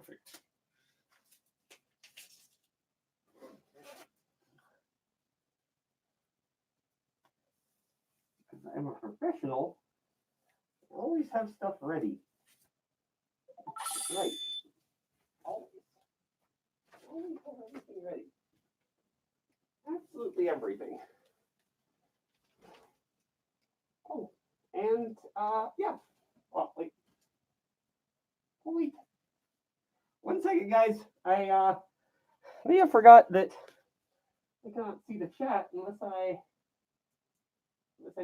perfect. I'm a professional. I always have stuff ready. Right. Always have everything ready. Absolutely everything. Oh, and yeah. Oh, wait. Wait. 1 second, guys. I may have forgot that I cannot see the chat unless I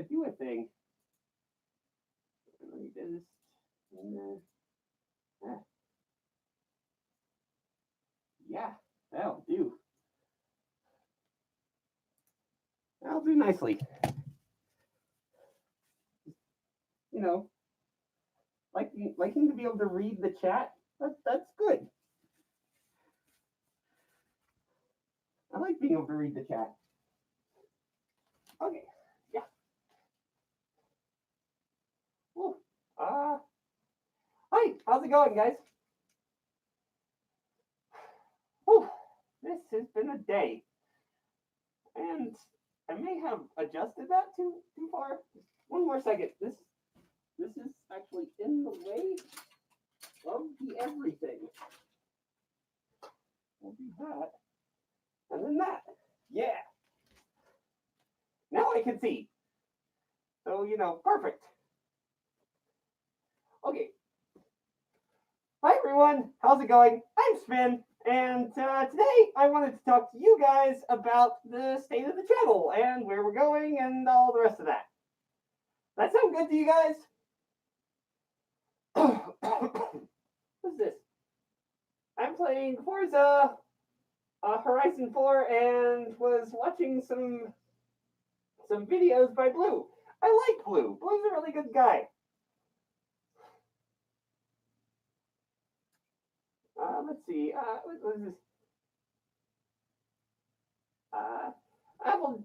do a thing. Let me just. Yeah, that'll do. That'll do nicely. You know, liking to be able to read the chat. That's good. I like being able to read the chat. Okay, yeah. Ooh, hi, how's it going, guys? Whew, this has been a day, and I may have adjusted that too far. Just 1 more second. This is actually in the way of the everything. We'll do that, and then that. Yeah. Now I can see. So, perfect. Okay. Hi, everyone. How's it going? I'm Spin, and today I wanted to talk to you guys about the state of the channel and where we're going and all the rest of that. That sound good to you guys? What's this? I'm playing Forza Horizon 4 and was watching some videos by Blue. I like Blue. Blue's a really good guy. Let's see. What was this? Apple.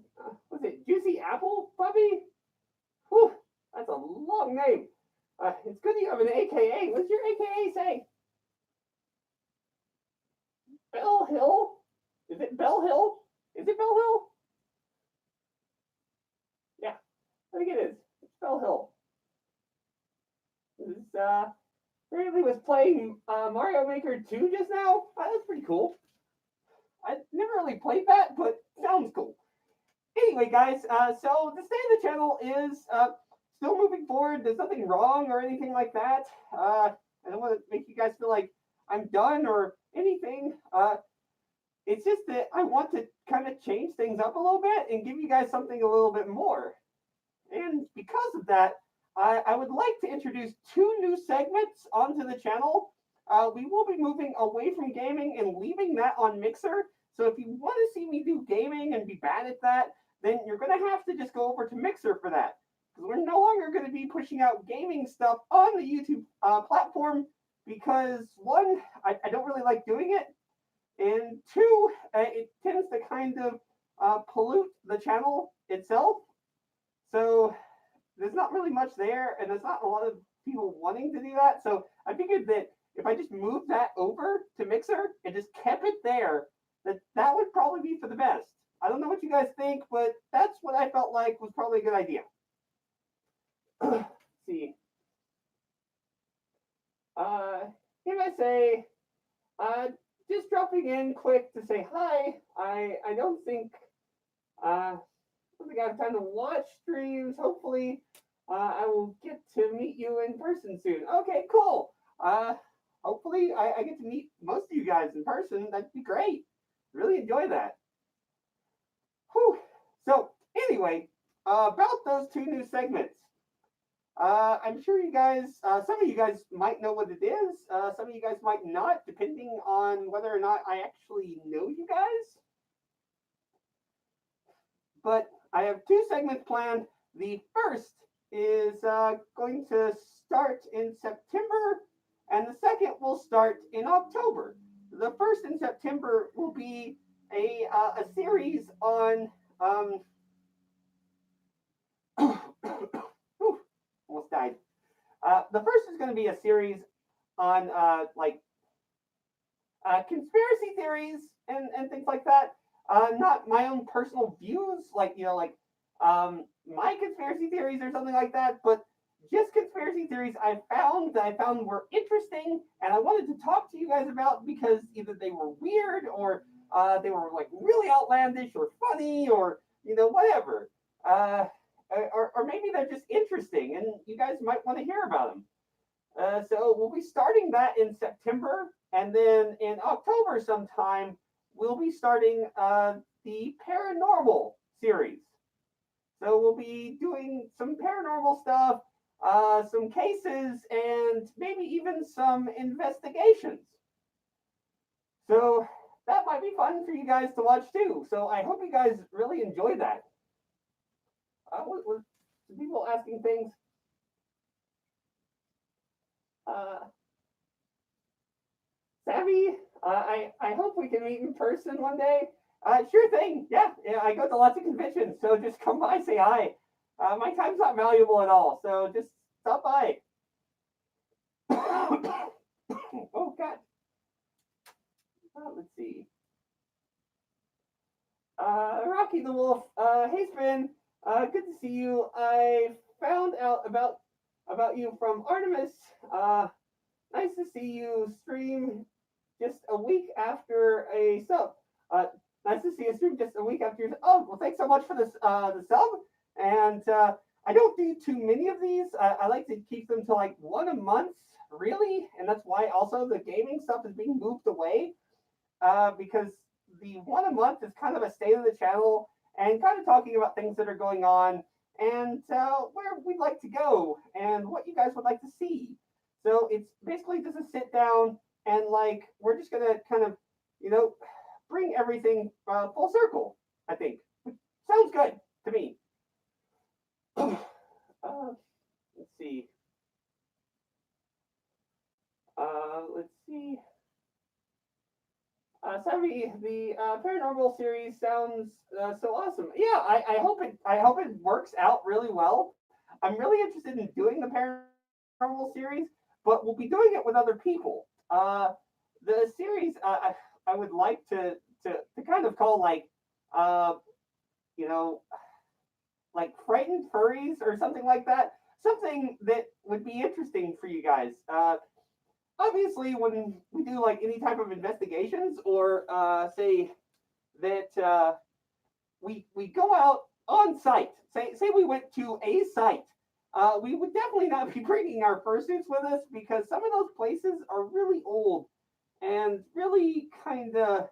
What's it? Juicy Apple Puppy? Whew, that's a long name. It's good you have an AKA. What's your AKA say? Bell Hill? Is it Bell Hill? Is it Bell Hill? Yeah, I think it is. It's Bell Hill. Apparently was playing Mario Maker 2 just now. That's pretty cool. I never really played that, but sounds cool. Anyway, guys, so the state of the channel is still moving forward. There's nothing wrong or anything like that. I don't want to make you guys feel like I'm done or anything. It's just that I want to kind of change things up a little bit and give you guys something a little bit more. And because of that, I would like to introduce 2 new segments onto the channel. We will be moving away from gaming and leaving that on Mixer. So if you want to see me do gaming and be bad at that, then you're going to have to just go over to Mixer for that. Because we're no longer going to be pushing out gaming stuff on the YouTube platform because 1, I don't really like doing it. And 2, it tends to kind of pollute the channel itself. So there's not really much there, and there's not a lot of people wanting to do that. So I figured that if I just moved that over to Mixer and just kept it there, that would probably be for the best. I don't know what you guys think, but that's what I felt like was probably a good idea. Let's see. If I say, just dropping in quick to say hi. I don't think I have time to watch streams. Hopefully, I will get to meet you in person soon. Okay, cool. Hopefully, I get to meet most of you guys in person. That'd be great. Really enjoy that. Whew. So, anyway, about those 2 new segments. I'm sure you guys, some of you guys might know what it is. Some of you guys might not, depending on whether or not I actually know you guys. But I have 2 segments planned. The first is going to start in September, and the second will start in October. The first in September will be a series on almost died. The first is going to be a series on like conspiracy theories and things like that. Not my own personal views, like my conspiracy theories or something like that, but just conspiracy theories I found were interesting, and I wanted to talk to you guys about because either they were weird or they were like really outlandish or funny or whatever. Or maybe they're just interesting, and you guys might want to hear about them. So we'll be starting that in September, and then in October sometime we'll be starting the paranormal series. So we'll be doing some paranormal stuff, some cases, and maybe even some investigations. So that might be fun for you guys to watch too. So I hope you guys really enjoy that. Was people asking things? Uh, Savvy, I hope we can meet in person one day. Sure thing. Yeah, yeah. I go to lots of conventions, so just come by, say hi. My time's not valuable at all, so just stop by. Oh God. Let's see. Rocky the Wolf. Hey Spin. Good to see you. I found out about you from Artemis. Nice to see you stream just a week after a sub. Nice to see you stream just a week after your. Oh, well, thanks so much for this the sub. And I don't do too many of these. I like to keep them to like one a month, really, and that's why also the gaming stuff is being moved away because the one a month is kind of a state of the channel and kind of talking about things that are going on and where we'd like to go and what you guys would like to see. So it's basically just a sit down and like we're just gonna kind of, bring everything full circle. I think sounds good to me. Let's see. Let's see. Savvy, the paranormal series sounds so awesome. Yeah, I hope it works out really well. I'm really interested in doing the paranormal series, but we'll be doing it with other people. The series I would like to kind of call like uh, you know like frightened furries or something like that. Something that would be interesting for you guys. Obviously, when we do like any type of investigations or say that we go out on site, say we went to a site, we would definitely not be bringing our fursuits with us because some of those places are really old and really kind of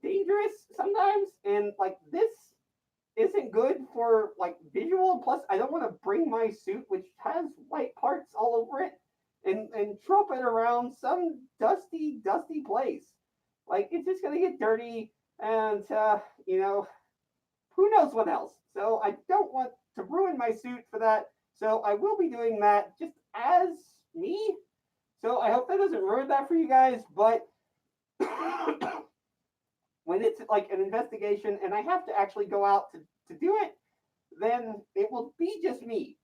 dangerous sometimes, and like this isn't good for like visual. Plus, I don't want to bring my suit, which has white parts all over it, and trump it around some dusty place. Like it's just gonna get dirty, and who knows what else. So I don't want to ruin my suit for that. So I will be doing that just as me. So I hope that doesn't ruin that for you guys. But when it's like an investigation and I have to actually go out to do it, then it will be just me.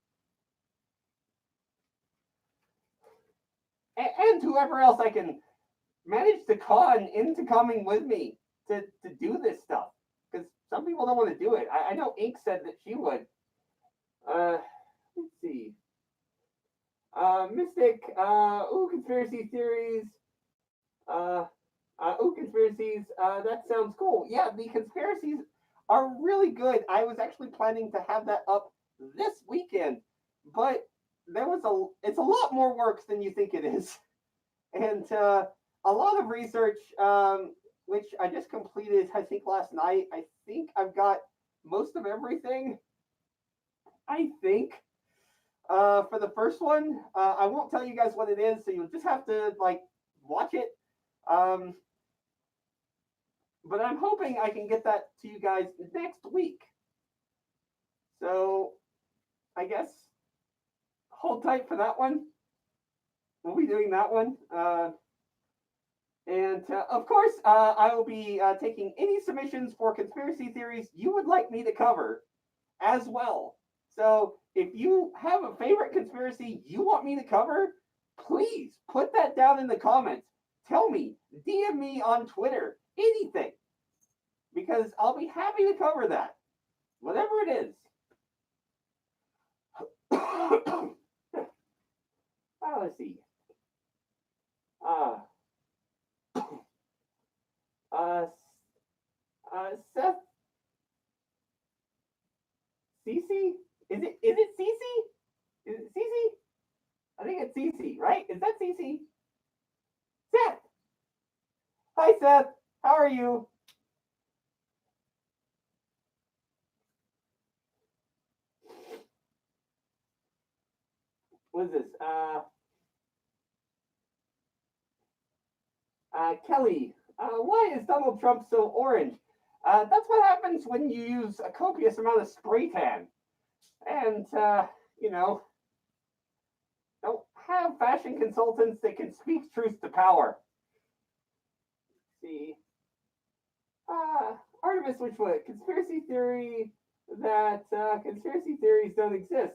And whoever else I can manage to con into coming with me to do this stuff. Because some people don't want to do it. I know Ink said that she would. Let's see. Mystic, conspiracy theories. Uh, conspiracies. That sounds cool. Yeah, the conspiracies are really good. I was actually planning to have that up this weekend, but it's a lot more work than you think it is, and a lot of research, which I just completed. I think last night. I think I've got most of everything. I think. For the first one, I won't tell you guys what it is, so you'll just have to like watch it. Um, but I'm hoping I can get that to you guys next week. So I guess hold tight for that one. We'll be doing that one. And of course, I will be taking any submissions for conspiracy theories you would like me to cover as well. So if you have a favorite conspiracy you want me to cover, please put that down in the comments. tell me, DM me on Twitter, anything, because I'll be happy to cover that, whatever it is. Let's see. Uh, Seth, Cece? Is it Cece? Is it Cece? I think it's Cece, right? Is that Cece? Seth. Hi, Seth. How are you? What is this? Kelly. Why is Donald Trump so orange? That's what happens when you use a copious amount of spray tan. And, you know, don't have fashion consultants that can speak truth to power. Let's see. Artemis Witchfoot, conspiracy theory that conspiracy theories don't exist.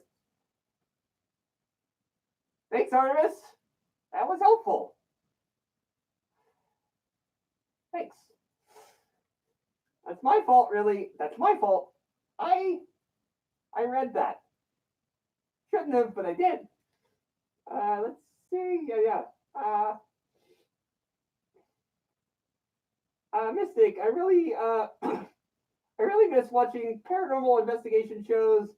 Thanks, Artemis. That was helpful. Thanks. That's my fault, really. That's my fault. I read that. Shouldn't have, but I did. Let's see. Yeah. Mystic, I really I really miss watching paranormal investigation shows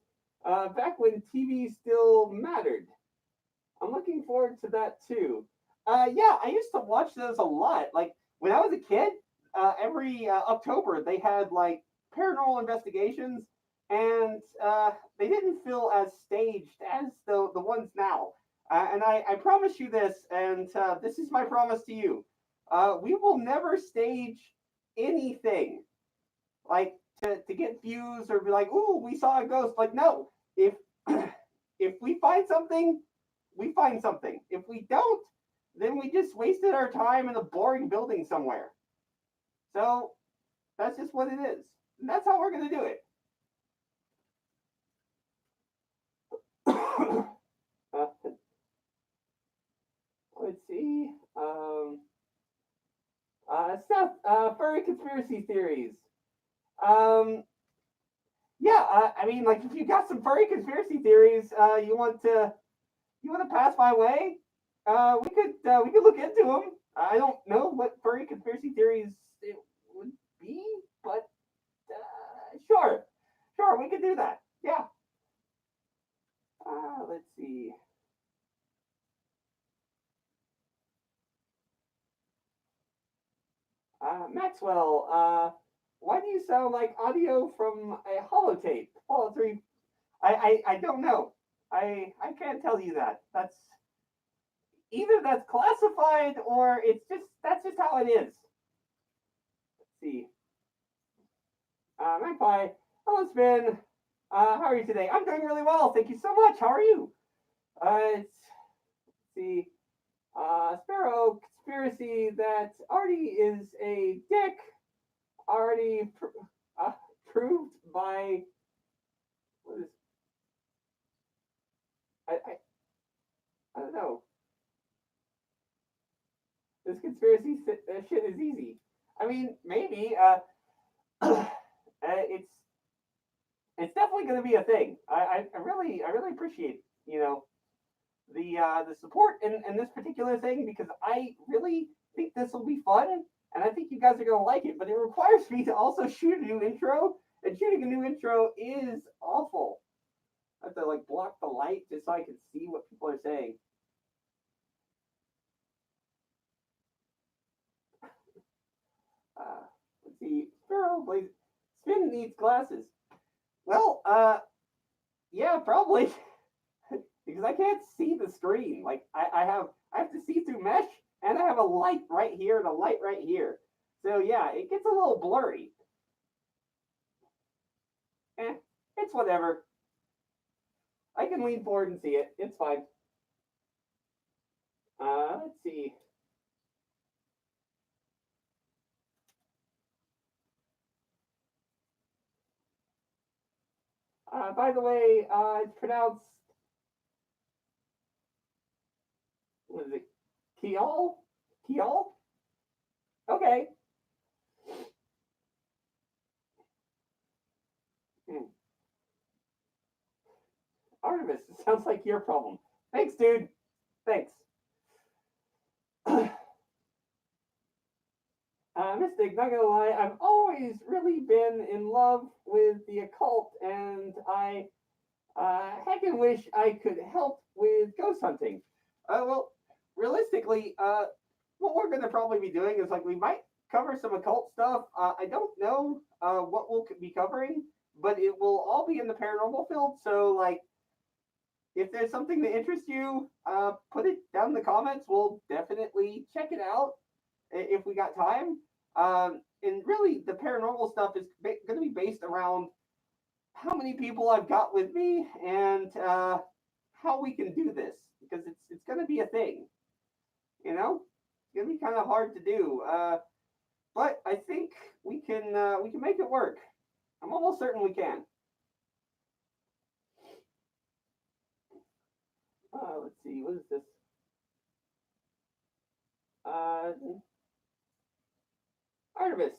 back when TV still mattered. I'm looking forward to that too. Yeah, I used to watch those a lot. Like when I was a kid, every October they had like paranormal investigations, and they didn't feel as staged as the ones now. And I promise you this, and this is my promise to you: we will never stage anything like to get views or be like, "Ooh, we saw a ghost." Like, no, if if we find something, we find something. If we don't, then we just wasted our time in a boring building somewhere. So that's just what it is. And that's how we're going to do it. Let's see. Seth, furry conspiracy theories. Um, yeah, I mean, like if you got some furry conspiracy theories, you want to pass my way, we could look into them. I don't know what furry conspiracy theories it would be, but sure, we could do that. Yeah. Let's see. Maxwell, why do you sound like audio from a holotape? Holo 3. I don't know. I can't tell you that. That's either that's classified or it's just that's just how it is. Let's see. Magpie, hello, Spin. How are you today? I'm doing really well. Thank you so much. How are you? Let's see. Sparrow conspiracy that Artie is a dick. Already proved by what is I don't know. This conspiracy shit is easy. I mean, maybe. It's definitely going to be a thing. I really appreciate the support in this particular thing because I really think this will be fun and I think you guys are going to like it. But it requires me to also shoot a new intro, and shooting a new intro is awful. I have to like block the light just so I can see what people are saying. Let's see. Sparrow, please. Spin needs glasses. Well, yeah, probably. Because I can't see the screen. Like I have to see through mesh, and I have a light right here and a light right here. So yeah, it gets a little blurry. It's whatever. I can lean forward and see it. It's fine. Let's see. By the way, it's pronounced what is it? Kial? Kial? Okay. Hmm. Artemis, it sounds like your problem. Thanks, dude. Thanks. Mystic, not gonna lie, I've always really been in love with the occult, and I heckin' wish I could help with ghost hunting. Well, realistically, what we're gonna probably be doing is like we might cover some occult stuff. I don't know what we'll be covering, but it will all be in the paranormal field. So like, if there's something that interests you, put it down in the comments. We'll definitely check it out if we got time. And really, the paranormal stuff is going to be based around how many people I've got with me and how we can do this because it's going to be a thing. You know, it's going to be kind of hard to do, but I think we can make it work. I'm almost certain we can. Let's see, what is this? Uh, Artemis,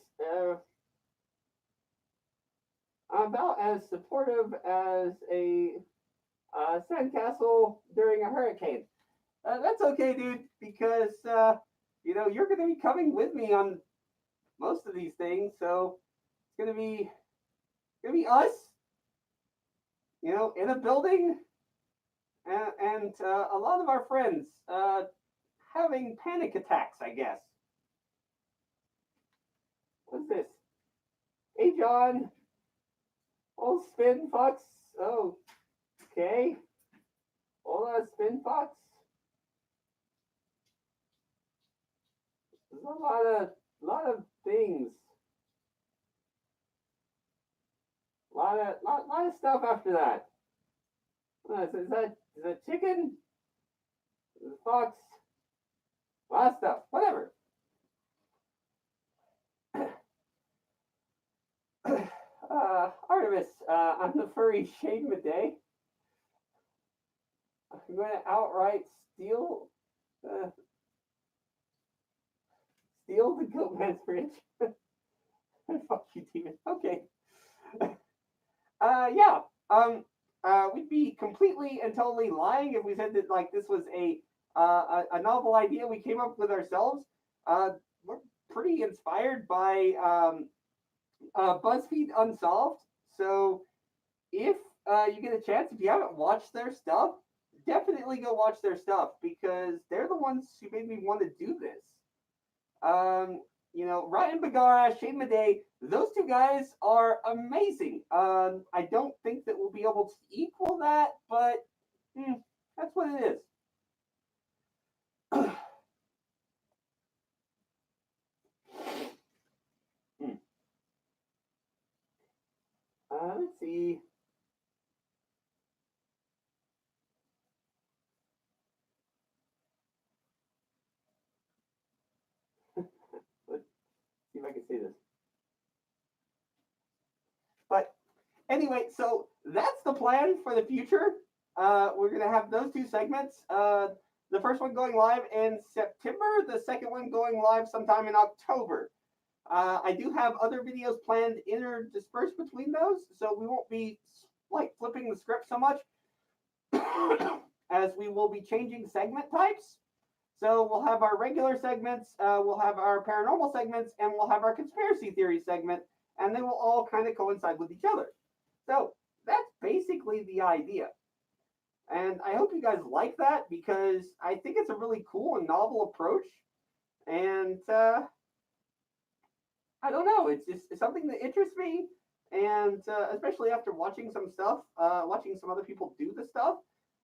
about as supportive as a sandcastle during a hurricane. That's okay, dude, because you're going to be coming with me on most of these things, so it's going to be us, in a building, and a lot of our friends having panic attacks, I guess. What's this? Hey, John. Oh, Spin Fox. Oh, okay. Hola, Spin Fox. There's a lot of things. A lot of stuff after that. Is that chicken? Is it fox? A lot of stuff. Whatever. Artemis, I'm the furry Shane Midday. I'm going to outright steal uh, steal the Goatman's bridge. Fuck you, demon. Okay. Yeah. We'd be completely and totally lying if we said that like this was a novel idea we came up with ourselves. We're pretty inspired by BuzzFeed Unsolved. So if you get a chance, if you haven't watched their stuff, definitely go watch their stuff because they're the ones who made me want to do this. Ryan Bagara, Shane Madej, those two guys are amazing. I don't think that we'll be able to equal that, but that's what it is. Let's see. Let's see if I can see this. But anyway, so that's the plan for the future. We're going to have those two segments. The first one going live in September, the second one going live sometime in October. I do have other videos planned interdispersed between those, so we won't be like flipping the script so much as we will be changing segment types. So we'll have our regular segments, we'll have our paranormal segments, and we'll have our conspiracy theory segment, and they will all kind of coincide with each other. So that's basically the idea. And I hope you guys like that because I think it's a really cool and novel approach. And I don't know, it's something that interests me. And especially after watching some stuff, watching some other people do the stuff,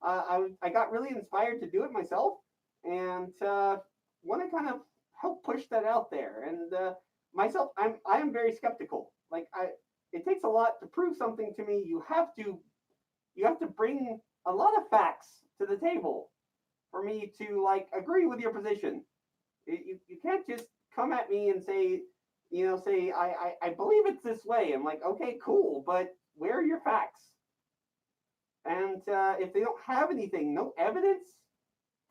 I got really inspired to do it myself and want to kind of help push that out there. And myself, I am very skeptical. Like it takes a lot to prove something to me. You have to bring a lot of facts to the table for me to like agree with your position. You can't just come at me and say I believe it's this way. I'm like, okay, cool, but where are your facts? And if they don't have anything, no evidence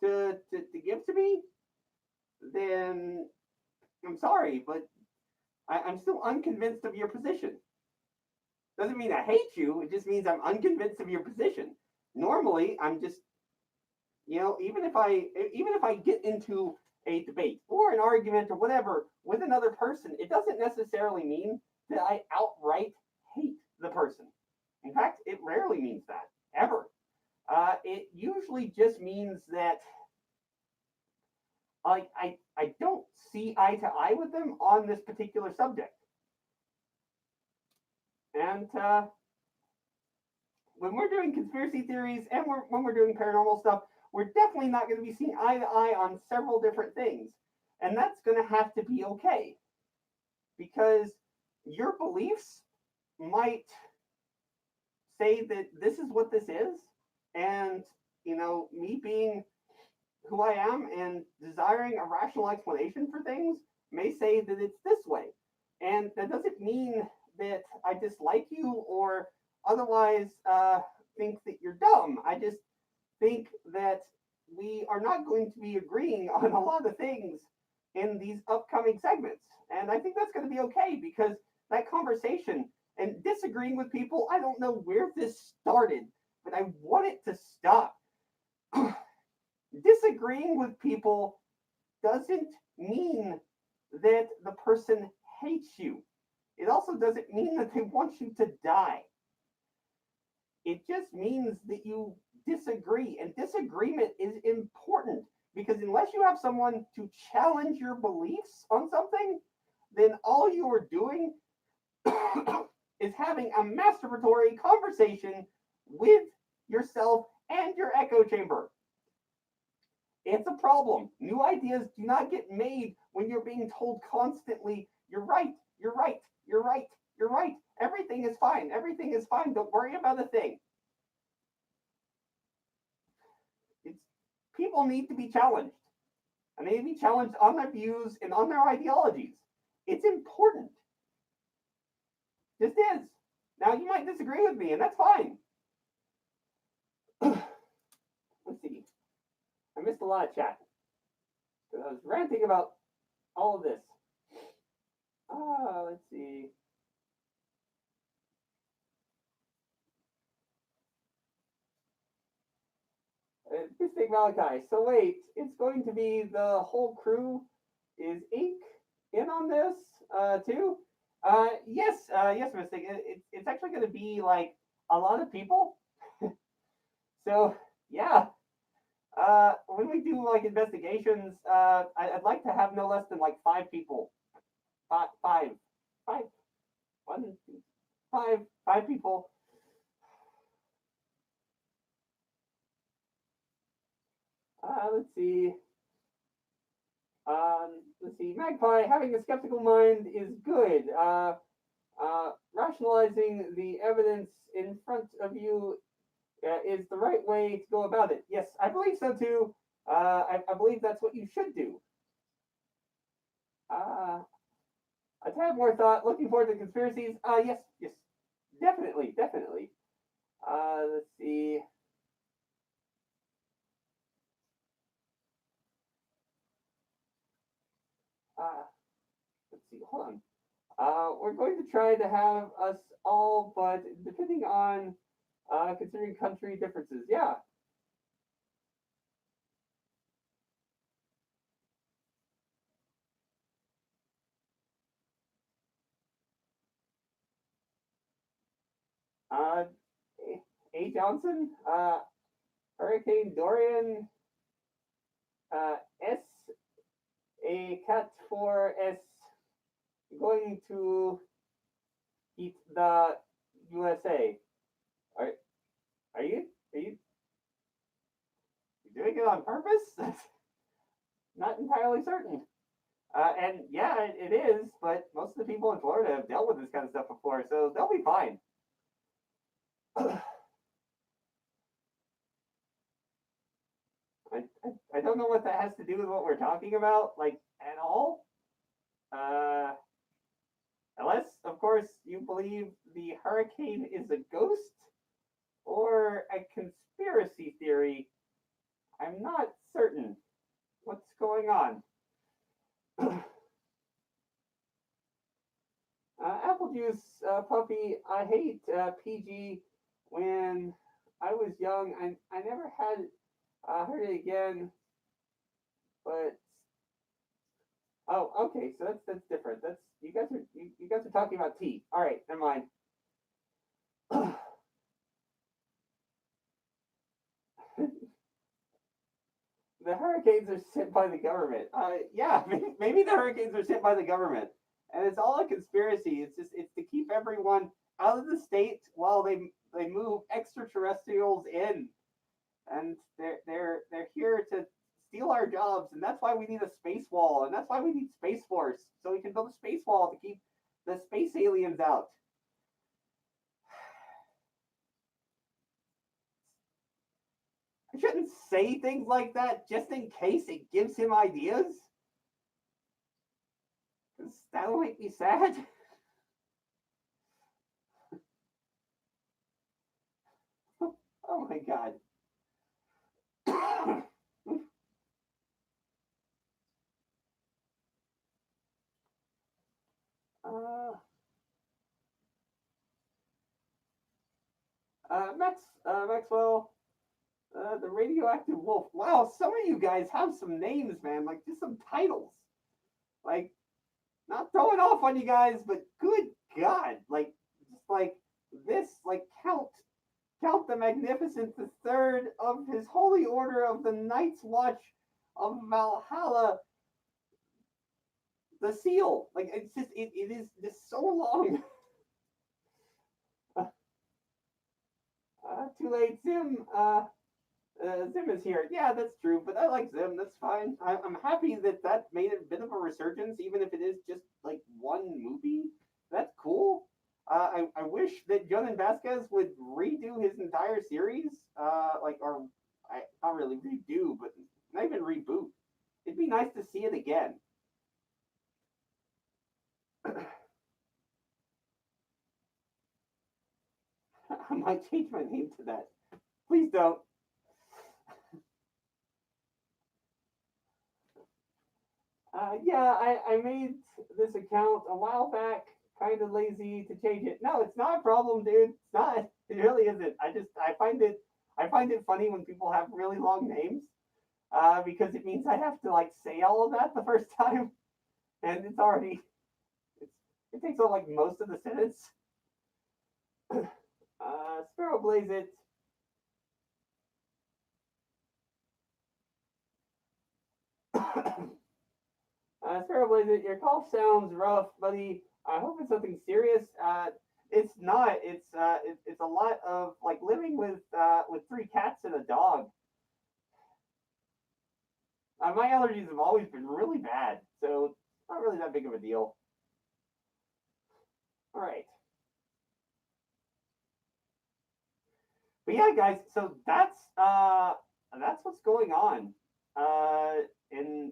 to give to me, then I'm sorry, but I'm still unconvinced of your position. Doesn't mean I hate you. It just means I'm unconvinced of your position. Normally, I'm just, even if I get into a debate or an argument or whatever with another person, it doesn't necessarily mean that I outright hate the person. In fact, it rarely means that ever. It usually just means that I don't see eye to eye with them on this particular subject. And when we're doing conspiracy theories and when we're doing paranormal stuff, we're definitely not going to be seeing eye to eye on several different things. And that's going to have to be okay because your beliefs might say that this is what this is. And, me being who I am and desiring a rational explanation for things may say that it's this way. And that doesn't mean that I dislike you or otherwise think that you're dumb. I just think that we are not going to be agreeing on a lot of things in these upcoming segments. And I think that's going to be okay because that conversation and disagreeing with people, I don't know where this started, but I want it to stop. Disagreeing with people doesn't mean that the person hates you. It also doesn't mean that they want you to die. It just means that you disagree. And disagreement is important because unless you have someone to challenge your beliefs on something, then all you are doing is having a masturbatory conversation with yourself and your echo chamber. It's a problem. New ideas do not get made when you're being told constantly, you're right, you're right, you're right, you're right. Everything is fine. Everything is fine. Don't worry about a thing. It's, people need to be challenged. And they need to be challenged on their views and on their ideologies. It's important. Just is. Now, you might disagree with me, and that's fine. Let's see. I missed a lot of chat. I was ranting about all of this. Let's see. Mystic Malachi. So wait, it's going to be the whole crew. Is Ink in on this too? Yes, Mystic. It's actually going to be like a lot of people. So yeah, when we do like investigations, I'd like to have no less than like 5 people. Five, five, 1, 2, 5 people. Let's see. Let's see. Magpie, having a skeptical mind is good. Rationalizing the evidence in front of you is the right way to go about it. Yes, I believe so too. I believe that's what you should do. A tad more thought. Looking forward to conspiracies. Yes, definitely. Let's see. Let's see. Hold on. We're going to try to have us all, but depending on considering country differences. Yeah. Uh, A. Johnson, Hurricane Dorian, S. A cat for S going to eat the USA. Are are you doing it on purpose? Not entirely certain. And yeah, it is, but most of the people in Florida have dealt with this kind of stuff before, so they'll be fine. I don't know what that has to do with what we're talking about, like at all. Uh, Unless, of course, you believe the hurricane is a ghost or a conspiracy theory. I'm not certain what's going on. Apple juice, puppy. I hate PG. When I was young, I never had heard it again. But oh, okay, so that's different. That's you guys are talking about tea. All right, never mind. The hurricanes are sent by the government. Yeah, maybe the hurricanes are sent by the government, and it's all a conspiracy. It's to keep everyone out of the state while they move extraterrestrials in, and they're here to steal our jobs, and that's why we need a space wall, and that's why we need space force, so we can build a space wall to keep the space aliens out. I shouldn't say things like that just in case it gives him ideas, because that'll make me sad. Oh my god. uh, Maxwell, the radioactive wolf. Wow, some of you guys have some names, man. Like just some titles. Like not throwing off on you guys, but good God, like just like this, like count the magnificent, the third of his holy order of the Night's Watch of Valhalla, the seal. Like it's just it is just so long. Too late, Zim. Zim is here. Yeah, that's true, but I like Zim. That's fine. I'm happy that made a bit of a resurgence, even if it is just like one movie. That's cool. I wish that Jonan Vasquez would redo his entire series. Or not really redo, but not even reboot. It'd be nice to see it again. I might change my name to that. Please don't. Yeah, I made this account a while back. Kind of lazy to change it. No, it's not a problem, dude. It's not. It really isn't. I find it funny when people have really long names, because it means I have to like say all of that the first time, and it's, it takes up like most of the sentence. Sparrow Blaze it. Sparrow Blaze it. Your cough sounds rough, buddy. I hope it's something serious. It's not. It's a lot of like living with three cats and a dog. My allergies have always been really bad, so it's not really that big of a deal. All right, but yeah, guys. So that's what's going on in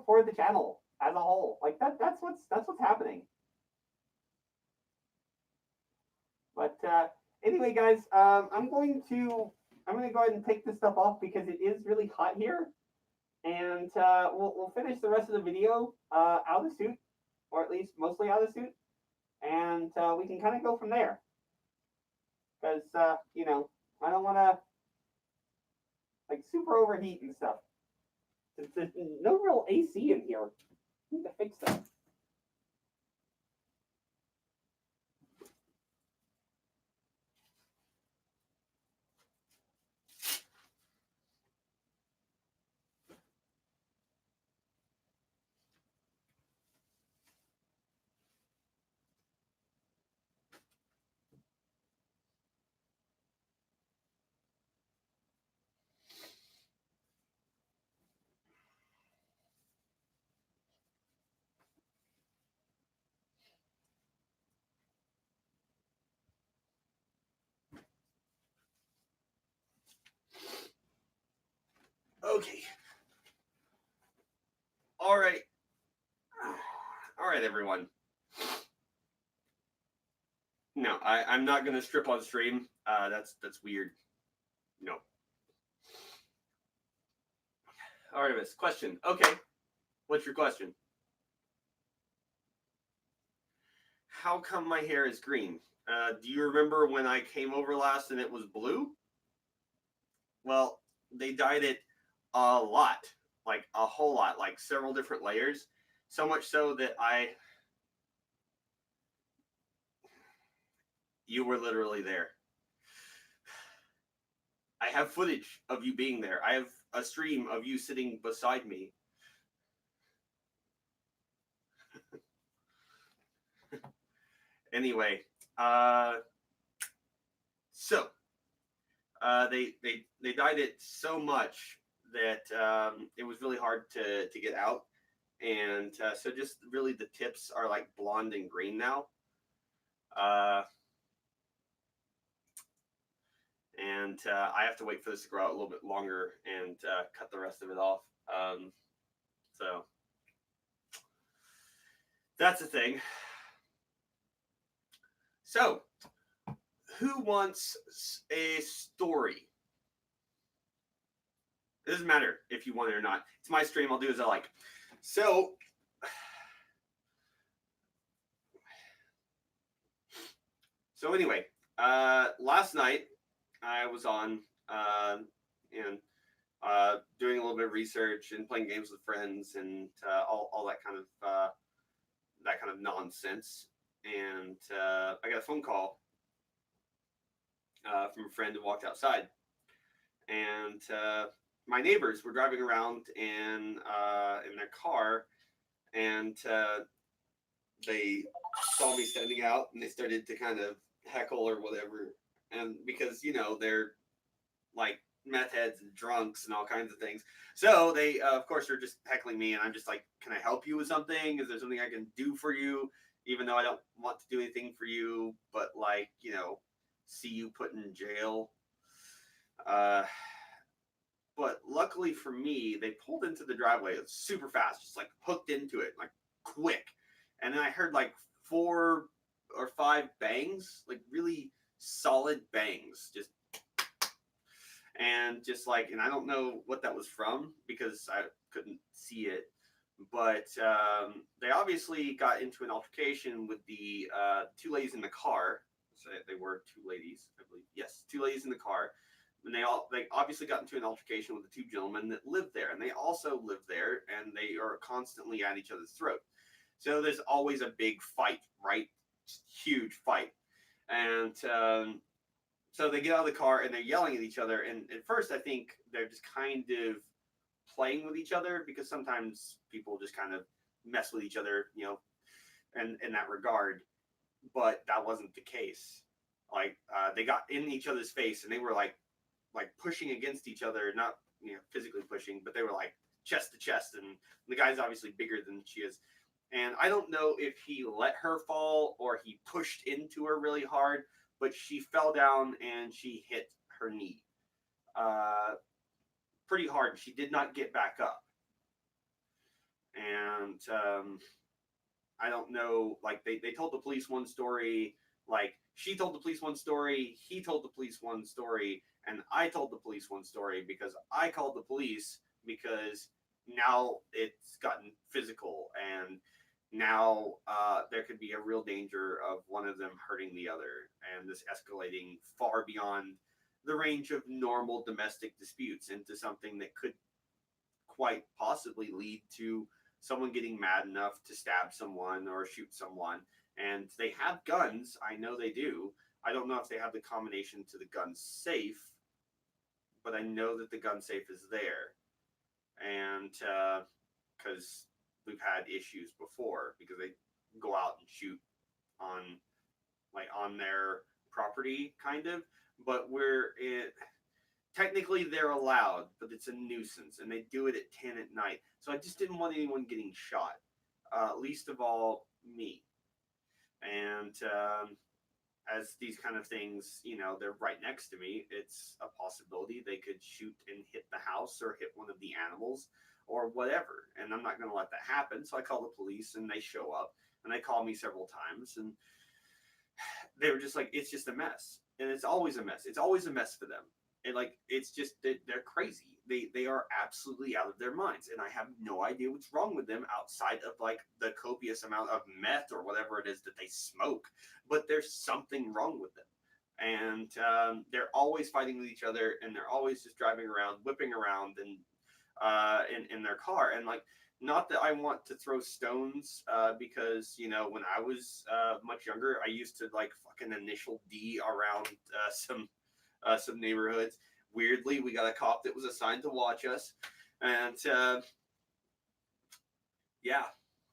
for the channel as a whole. Like that's what's happening. But anyway, guys, I'm going to go ahead and take this stuff off because it is really hot here, and we'll finish the rest of the video out of the suit, or at least mostly out of the suit, and we can kind of go from there. Because I don't want to like super overheat and stuff. There's no real AC in here. I need to fix that. Okay. All right. All right, everyone. No, I'm not going to strip on stream. That's weird. No. Artemis, question. Okay. What's your question? how come my hair is green? Do you remember when I came over last and it was blue? Well, they dyed it a lot, like a whole lot, like several different layers. So much so that you were literally there. I have footage of you being there. I have a stream of you sitting beside me. Anyway, uh, so they dyed it so much that it was really hard to get out, and so just really the tips are like blonde and green now. Uh, and I have to wait for this to grow out a little bit longer and cut the rest of it off. So that's the thing. So, who wants a story? It doesn't matter if you want it or not. It's my stream. I'll do as I like. So, anyway, last night I was on and doing a little bit of research and playing games with friends and all that kind of nonsense. And I got a phone call from a friend who walked outside, and my neighbors were driving around in their car, and they saw me standing out, and they started to kind of heckle or whatever, and because they're like meth heads and drunks and all kinds of things, so they of course are just heckling me, and I'm just like, can I help you with something? Is there something I can do for you? Even though I don't want to do anything for you, but like, see you put in jail. But luckily for me, they pulled into the driveway super fast, just like hooked into it, like quick. And then I heard like 4 or 5 bangs, like really solid bangs, and I don't know what that was from because I couldn't see it. But they obviously got into an altercation with the 2 ladies in the car. So they were 2 ladies, I believe. Yes, 2 ladies in the car. And they obviously got into an altercation with the 2 gentlemen that lived there, and they also live there, and they are constantly at each other's throat. So there's always a big fight, right? Just huge fight. And so they get out of the car and they're yelling at each other. And at first, I think they're just kind of playing with each other, because sometimes people just kind of mess with each other, and in that regard. But that wasn't the case. Like they got in each other's face, and they were like pushing against each other, not physically pushing, but they were like chest to chest. And the guy's obviously bigger than she is. And I don't know if he let her fall or he pushed into her really hard, but she fell down and she hit her knee pretty hard. She did not get back up. And I don't know, like they told the police one story, like she told the police one story, he told the police one story, and I told the police one story because I called the police because now it's gotten physical, and now there could be a real danger of one of them hurting the other, and this escalating far beyond the range of normal domestic disputes into something that could quite possibly lead to someone getting mad enough to stab someone or shoot someone. And they have guns. I know they do. I don't know if they have the combination to the gun safe, but I know that the gun safe is there. And because we've had issues before, because they go out and shoot on their property, kind of. But technically they're allowed, but it's a nuisance, and they do it at 10 at night. So I just didn't want anyone getting shot, least of all me. And as these kind of things, they're right next to me, it's a possibility they could shoot and hit the house or hit one of the animals or whatever. And I'm not going to let that happen. So I call the police, and they show up, and they call me several times, and they were just like, it's just a mess. And it's always a mess. It's always a mess for them. And like it's just they're crazy. They are absolutely out of their minds, and I have no idea what's wrong with them outside of like the copious amount of meth or whatever it is that they smoke. But there's something wrong with them, and they're always fighting with each other, and they're always just driving around, whipping around, and in their car, and like. Not that I want to throw stones, because you know when I was much younger, I used to like fucking initial D around some neighborhoods. Weirdly, we got a cop that was assigned to watch us, and yeah,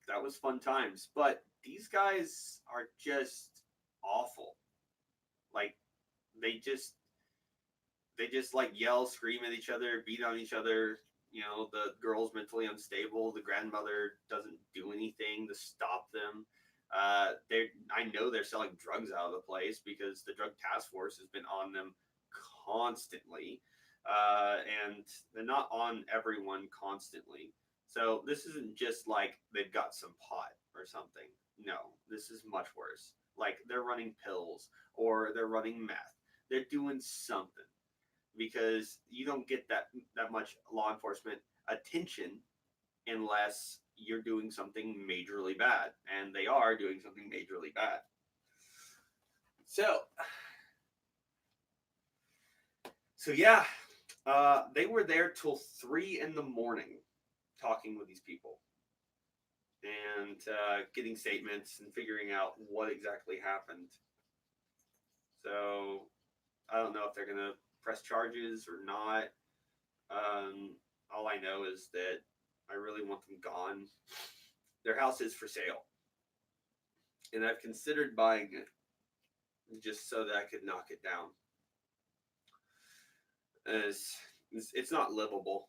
that was fun times. But these guys are just awful. Like they just they just like yell, scream at each other, beat on each other. You know, the girl's mentally unstable. The grandmother doesn't do anything to stop them. I know they're selling drugs out of the place because the drug task force has been on them constantly, and they're not on everyone constantly. So this isn't just like they've got some pot or something. No, this is much worse. Like they're running pills or they're running meth. They're doing something because you don't get that much law enforcement attention unless you're doing something majorly bad, and they are doing something majorly bad. So, yeah, they were there till 3 in the morning talking with these people and getting statements and figuring out what exactly happened. So I don't know if they're gonna press charges or not. All I know is that I really want them gone. Their house is for sale, and I've considered buying it just so that I could knock it down. As it's not livable.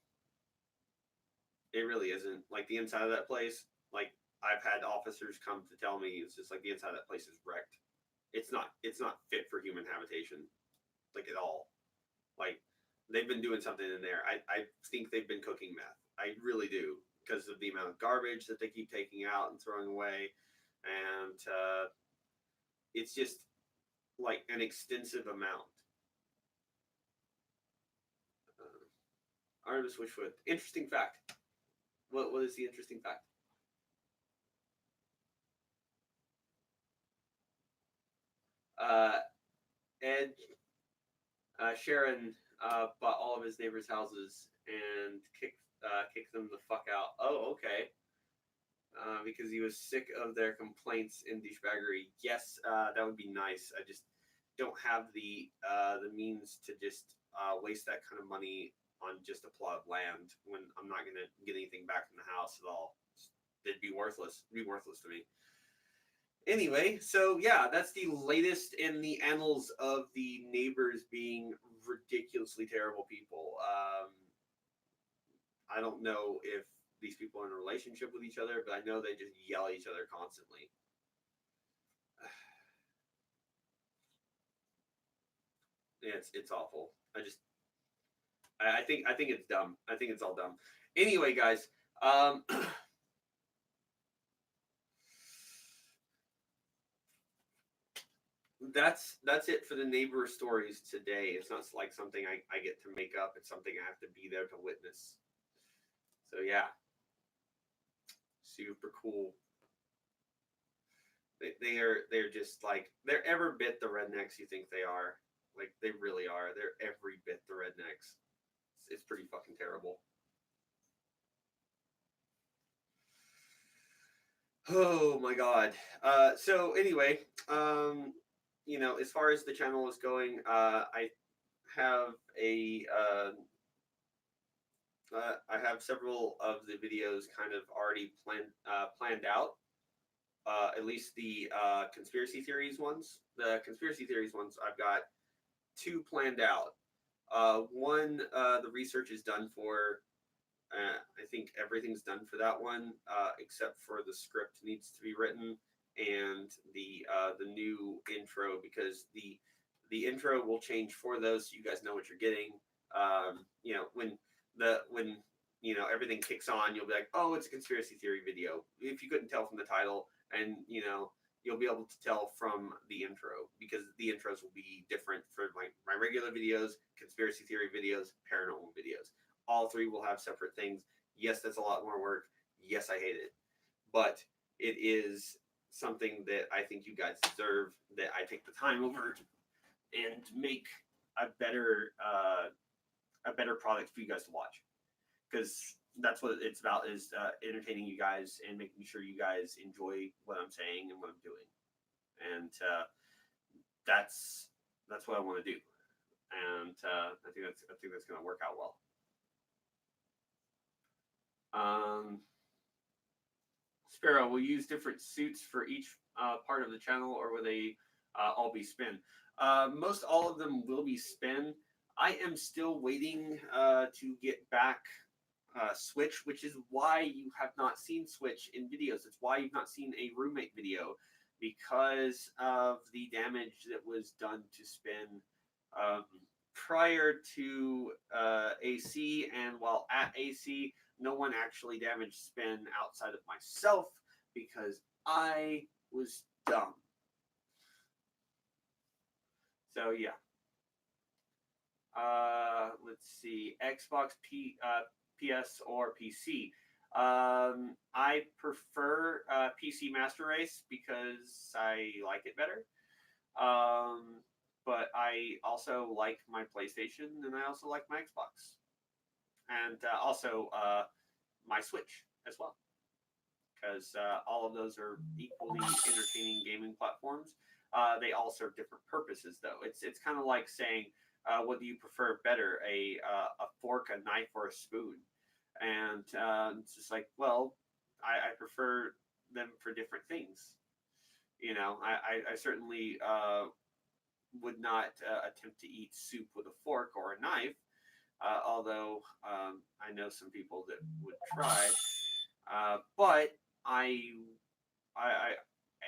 It really isn't. Like the inside of that place, like I've had officers come to tell me it's just like the inside of that place is wrecked. It's not fit for human habitation, like at all. Like they've been doing something in there. I think they've been cooking meth. I really do because of the amount of garbage that they keep taking out and throwing away, and it's just like an extensive amount. Artemis Wishfoot. Interesting fact. What is the interesting fact? Ed Sharon bought all of his neighbors' houses and kicked them the fuck out. Oh, okay. Because he was sick of their complaints and douchebaggery. Yes, that would be nice. I just don't have the means to just waste that kind of money on just a plot of land when I'm not gonna get anything back from the house at all. It'd be worthless. It'd be worthless to me. Anyway, so yeah, that's the latest in the annals of the neighbors being ridiculously terrible people. I don't know if these people are in a relationship with each other, but I know they just yell at each other constantly. Yeah, it's awful. I think it's dumb. I think it's all dumb. Anyway, guys, that's it for the neighbor stories today. It's not like something I get to make up. It's something I have to be there to witness. So yeah, super cool. They're just like they're every bit the rednecks you think they are. Like they really are. They're every bit the rednecks. It's pretty fucking terrible. Oh my god. So anyway, as far as the channel is going, I have I have several of the videos kind of already planned out. At least the conspiracy theories ones. The conspiracy theories ones, I've got 2 planned out. One, the research is done for. I think everything's done for that one, except for the script needs to be written and the new intro, because the intro will change for those, so you guys know what you're getting. When everything kicks on, you'll be like, oh, it's a conspiracy theory video. If you couldn't tell from the title, and you'll be able to tell from the intro, because the intros will be different for my regular videos, conspiracy theory videos, paranormal videos. All three will have separate things. Yes, that's a lot more work. Yes, I hate it. But it is something that I think you guys deserve, that I take the time over and make a better product for you guys to watch, because that's what it's about, is entertaining you guys and making sure you guys enjoy what I'm saying and what I'm doing. And that's what I want to do, and I think that's going to work out well. Sparrow, will you use different suits for each part of the channel, or will they all be spin? Most all of them will be spin. I am still waiting to get back Switch, which is why you have not seen Switch in videos. It's why you've not seen a roommate video, because of the damage that was done to spin prior to AC, and while at AC, no one actually damaged spin outside of myself, because I was dumb. So yeah. Let's see. Xbox, PS, or PC. I prefer PC Master Race because I like it better. But I also like my PlayStation, and I also like my Xbox, and also my Switch as well, because all of those are equally entertaining gaming platforms. They all serve different purposes, though. It's kind of like saying, what do you prefer better, a fork, a knife, or a spoon? And it's just like, well, I prefer them for different things. You know, I certainly would not attempt to eat soup with a fork or a knife, although I know some people that would try. But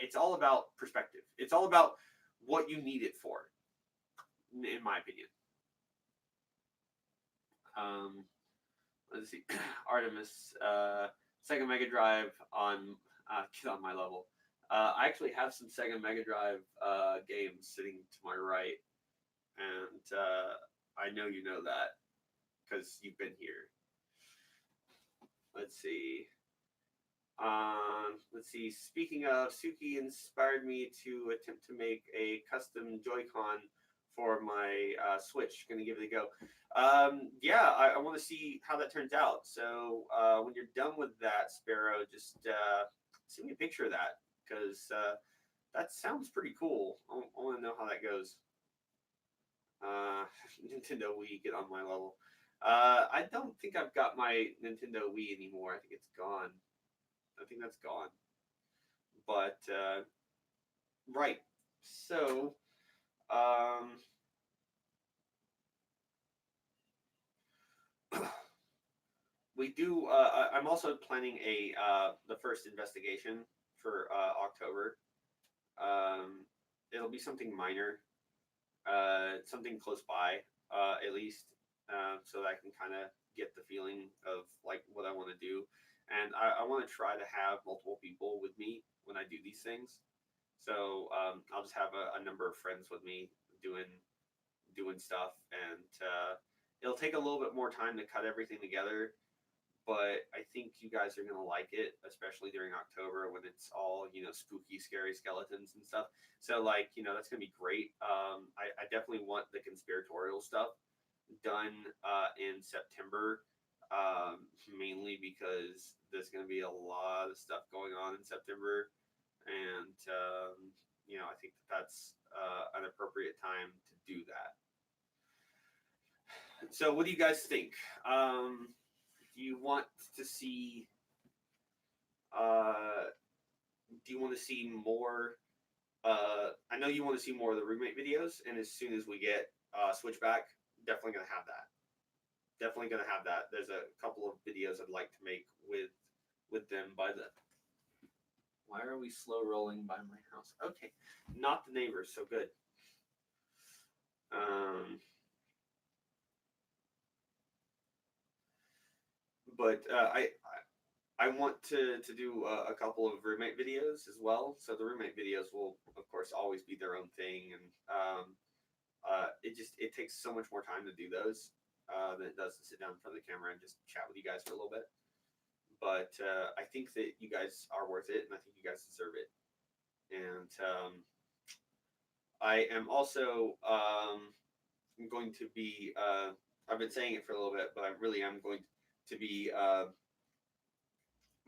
it's all about perspective. It's all about what you need it for, in my opinion. Let's see. Artemis, Sega Mega Drive on get on my level. I actually have some Sega Mega Drive games sitting to my right, and I know you know that because you've been here. Let's see. Let's see. Speaking of, Suki inspired me to attempt to make a custom Joy-Con for my Switch. Gonna give it a go. Yeah, I want to see how that turns out. So when you're done with that, Sparrow, just send me a picture of that, because that sounds pretty cool. I want to know how that goes. Nintendo Wii, get on my level. I don't think I've got my Nintendo Wii anymore. I think it's gone. I think that's gone. But right. So we do. I'm also planning the first investigation for October. It'll be something minor, something close by, at least, so that I can kind of get the feeling of like what I want to do, and I want to try to have multiple people with me when I do these things. So I'll just have a number of friends with me doing stuff, and it'll take a little bit more time to cut everything together. But I think you guys are gonna like it, especially during October when it's all, spooky, scary skeletons and stuff. So like, that's gonna be great. I definitely want the conspiratorial stuff done in September, mainly because there's gonna be a lot of stuff going on in September, and I think that's an appropriate time to do that. So what do you guys think? Do you want to see? Do you want to see more? I know you want to see more of the roommate videos, and as soon as we get Switchback, definitely gonna have that. Definitely gonna have that. There's a couple of videos I'd like to make with them by the. Why are we slow rolling by my house? Okay, not the neighbors. So good. But I want to do a couple of roommate videos as well. So the roommate videos will, of course, always be their own thing, and it takes so much more time to do those than it does to sit down in front of the camera and just chat with you guys for a little bit. But I think that you guys are worth it, and I think you guys deserve it. And I am also going to be. I've been saying it for a little bit, but I really am going to be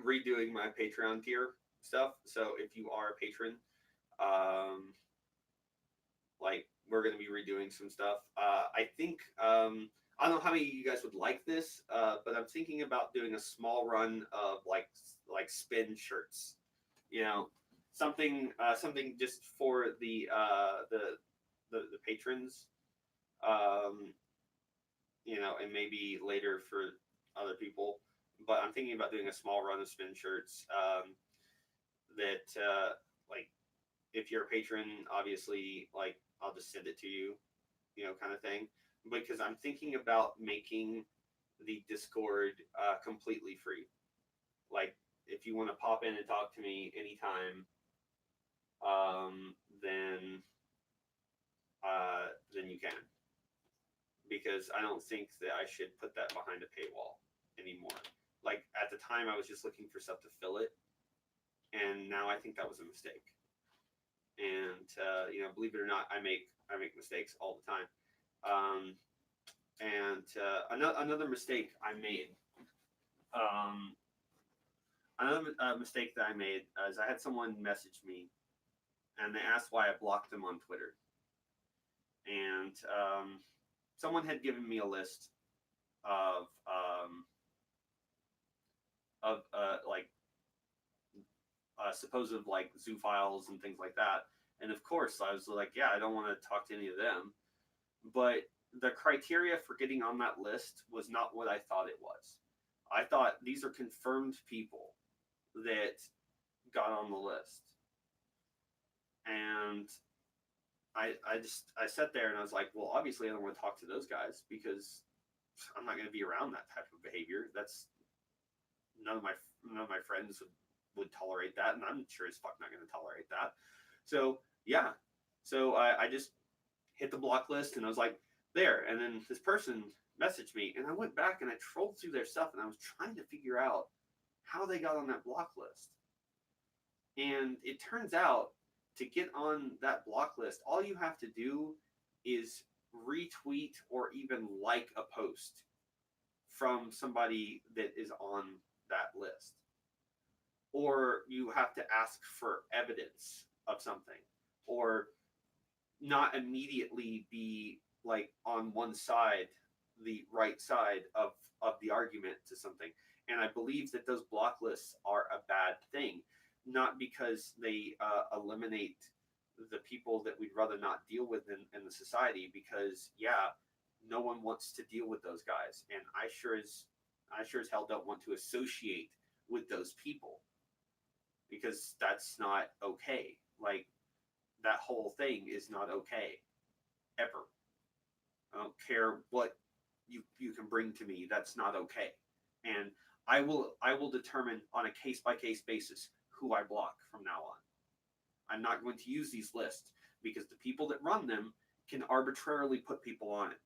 redoing my Patreon tier stuff. So if you are a patron, um, like we're going to be redoing some stuff. I think I don't know how many of you guys would like this, but I'm thinking about doing a small run of like spin shirts. You know, something just for the patrons. Um, you know, and maybe later for other people. But I'm thinking about doing a small run of spin shirts that like if you're a patron, obviously like I'll just send it to you, you know, kind of thing. Because I'm thinking about making the Discord completely free. Like if you want to pop in and talk to me anytime, then then you can. Because I don't think that I should put that behind a paywall anymore. Like at the time, I was just looking for stuff to fill it, and now I think that was a mistake. And you know, believe it or not, I make mistakes all the time. Um, and another mistake I made. Um, another mistake that I made is I had someone message me, and they asked why I blocked them on Twitter. And someone had given me a list of like supposed like zoophiles and things like that. And of course, I was like, yeah, I don't want to talk to any of them. But the criteria for getting on that list was not what I thought it was. I thought these are confirmed people that got on the list. And I sat there and I was like, well, obviously I don't want to talk to those guys because I'm not going to be around that type of behavior. That's none of my friends would tolerate that, and I'm sure as fuck not going to tolerate that. So yeah, so I just hit the block list, and I was like, there. And then this person messaged me, and I went back and I trolled through their stuff, and I was trying to figure out how they got on that block list. And it turns out to get on that block list, all you have to do is retweet or even like a post from somebody that is on that list. Or you have to ask for evidence of something, or not immediately be like on one side, the right side of the argument to something. And I believe that those block lists are a bad thing, not because they eliminate the people that we'd rather not deal with in the society, because yeah, no one wants to deal with those guys, and I sure as hell don't want to associate with those people, because that's not okay. Like that whole thing is not okay ever. I don't care what you can bring to me. That's not okay. And I will determine on a case by case basis who I block from now on. I'm not going to use these lists because the people that run them can arbitrarily put people on it.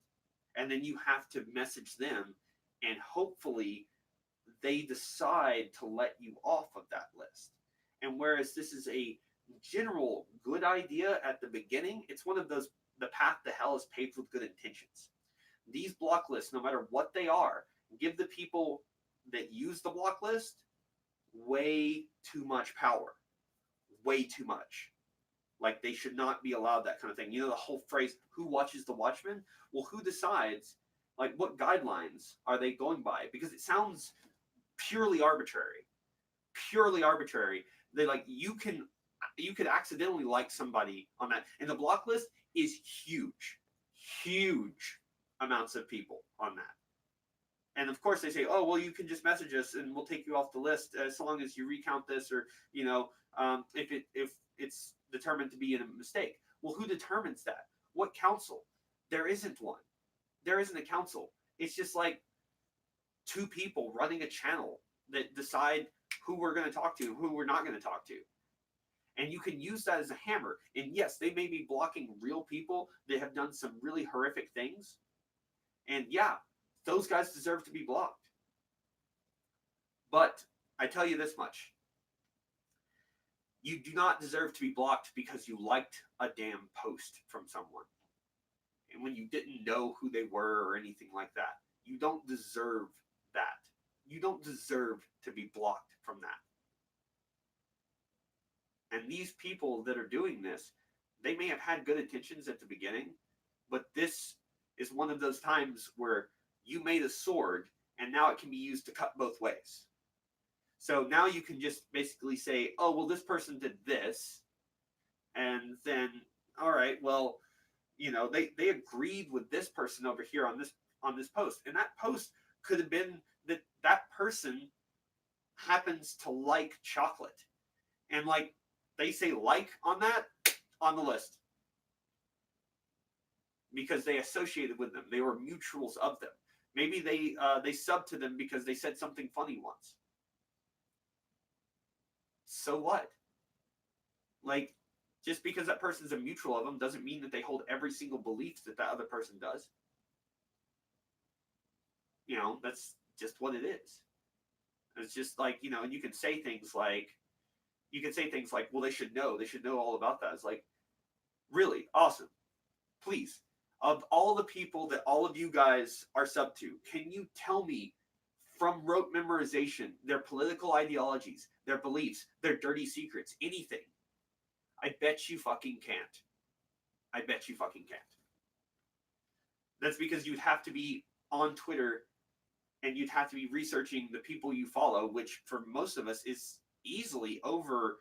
And then you have to message them, and hopefully they decide to let you off of that list. And whereas this is a general good idea at the beginning, it's one of those, the path to hell is paved with good intentions. These block lists, no matter what they are, give the people that use the block list way too much power. Way too much. Like they should not be allowed that kind of thing. You know, the whole phrase, who watches the Watchmen? Well, who decides, like, what guidelines are they going by? Because it sounds purely arbitrary. Purely arbitrary. They like, you could accidentally like somebody on that. And the block list is huge. Huge amounts of people on that. And of course they say, oh, well, you can just message us and we'll take you off the list as long as you recount this, or, you know, if it's determined to be a mistake. Well, who determines that? What council? There isn't one. There isn't a council. It's just like two people running a channel that decide who we're going to talk to, who we're not going to talk to. And you can use that as a hammer. And yes, they may be blocking real people that have done some really horrific things. And yeah, those guys deserve to be blocked. But I tell you this much. You do not deserve to be blocked because you liked a damn post from someone. And when you didn't know who they were or anything like that. You don't deserve that. You don't deserve to be blocked from that. And these people that are doing this, they may have had good intentions at the beginning, but this is one of those times where you made a sword and now it can be used to cut both ways. So now you can just basically say, oh, well, this person did this. And then, all right, well, you know, they agreed with this person over here on this post. And that post could have been that that person happens to like chocolate. And like they say like on that, on the list. Because they associated with them. They were mutuals of them. Maybe they subbed to them because they said something funny once. So what? Like, just because that person's a mutual of them doesn't mean that they hold every single belief that that other person does. You know, that's just what it is. It's just like, you know, and you can say things like, well, they should know all about that. It's like, really? Awesome. Please. Of all the people that all of you guys are sub to, can you tell me from rote memorization, their political ideologies, their beliefs, their dirty secrets, anything? I bet you fucking can't. I bet you fucking can't. That's because you'd have to be on Twitter and you'd have to be researching the people you follow, which for most of us is easily over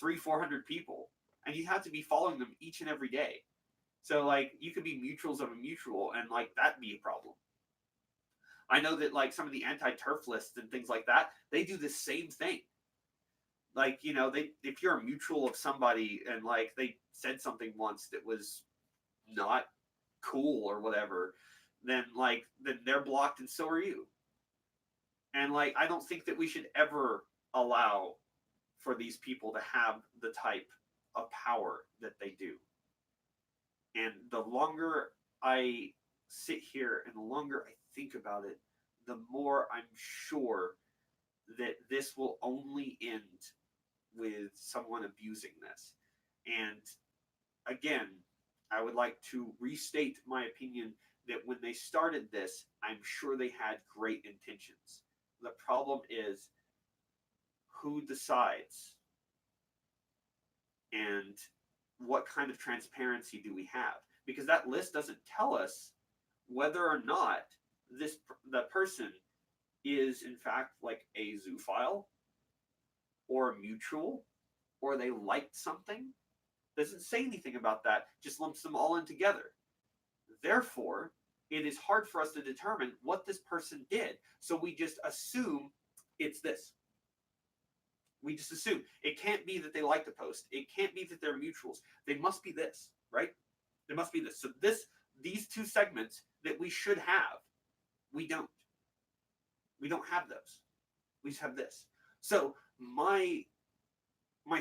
300-400 people. And you have to be following them each and every day. So, like, you could be mutuals of a mutual, and, like, that'd be a problem. I know that, like, some of the anti-turf lists and things like that, they do the same thing. Like, you know, if you're a mutual of somebody and, like, they said something once that was not cool or whatever, then they're blocked and so are you. And, like, I don't think that we should ever allow for these people to have the type of power that they do. And the longer I sit here and the longer I think about it, the more I'm sure that this will only end with someone abusing this. And again, I would like to restate my opinion that when they started this, I'm sure they had great intentions. The problem is who decides and what kind of transparency do we have? Because that list doesn't tell us whether or not the person is in fact like a zoophile or a mutual or they liked something. Doesn't say anything about that, just lumps them all in together. Therefore, it is hard for us to determine what this person did. So we just assume it's this. We just assume. It can't be that they like the post. It can't be that they're mutuals. They must be this, right? There must be this. So these two segments that we should have, we don't. We don't have those. We just have this. So my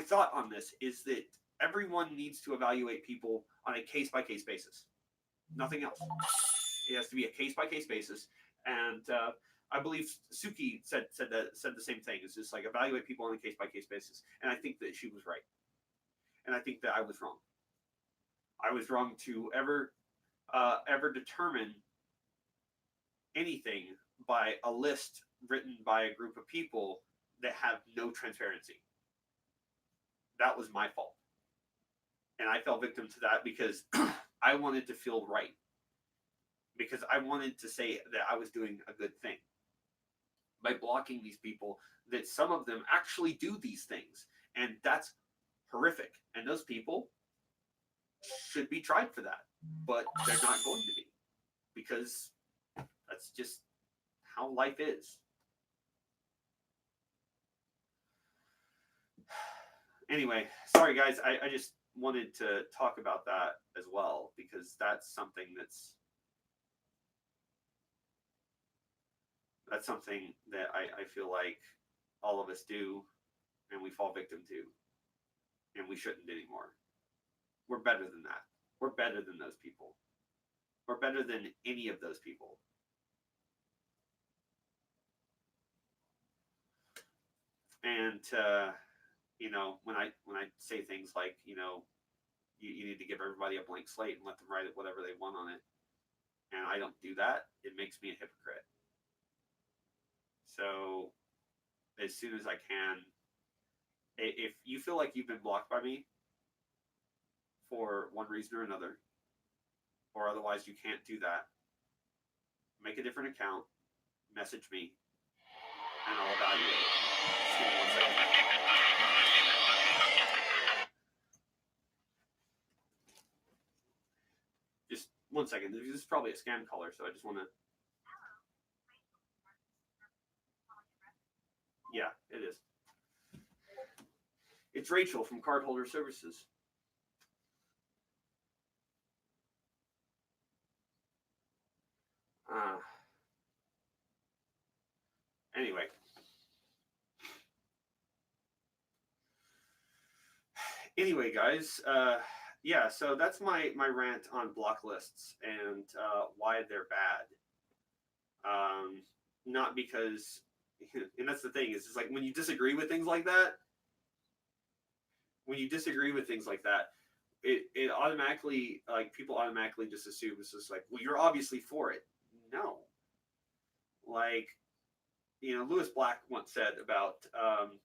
thought on this is that everyone needs to evaluate people on a case-by-case basis. Nothing else. It has to be a case-by-case basis. And I believe Suki said the same thing. It's just like evaluate people on a case-by-case basis. And I think that she was right. And I think that I was wrong. I was wrong to ever determine anything by a list written by a group of people that have no transparency. That was my fault. And I fell victim to that because I wanted to feel right. Because I wanted to say that I was doing a good thing. By blocking these people, that some of them actually do these things. And that's horrific. And those people should be tried for that. But they're not going to be. Because that's just how life is. Anyway, sorry guys, I just wanted to talk about that as well, because that's something that I feel like all of us do, and we fall victim to, and we shouldn't anymore. We're better than that. We're better than those people. We're better than any of those people. And when I say things like, you need to give everybody a blank slate and let them write whatever they want on it, and I don't do that, it makes me a hypocrite. So as soon as I can, if you feel like you've been blocked by me for one reason or another, or otherwise you can't do that, make a different account, message me, and I'll evaluate it. Just give me 1 second. Just 1 second. This is probably a scam caller, so I just want to. Yeah, it is. It's Rachel from Cardholder Services. Anyway. Anyway, guys, yeah, so that's my rant on block lists and why they're bad. Not because, and that's the thing, is it's like when you disagree with things like that, it automatically, like, people automatically just assume it's just like, well, you're obviously for it. No. Like, Lewis Black once said about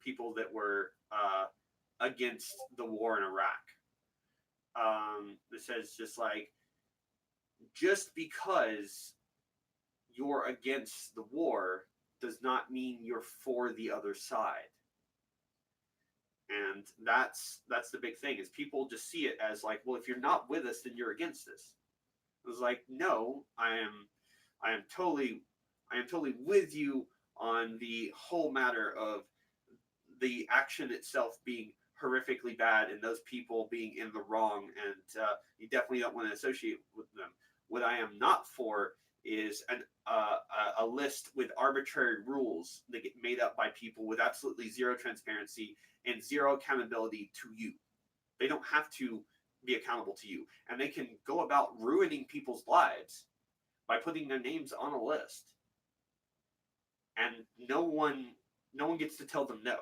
people that were against the war in Iraq. It says just like, just because you're against the war does not mean you're for the other side. And that's the big thing, is people just see it as like, well, if you're not with us, then you're against us. It was like, no, I am totally with you on the whole matter of the action itself being horrifically bad and those people being in the wrong, and you definitely don't want to associate with them. What I am not for is a list with arbitrary rules that get made up by people with absolutely zero transparency and zero accountability to you. They don't have to be accountable to you, and they can go about ruining people's lives by putting their names on a list, and no one gets to tell them no.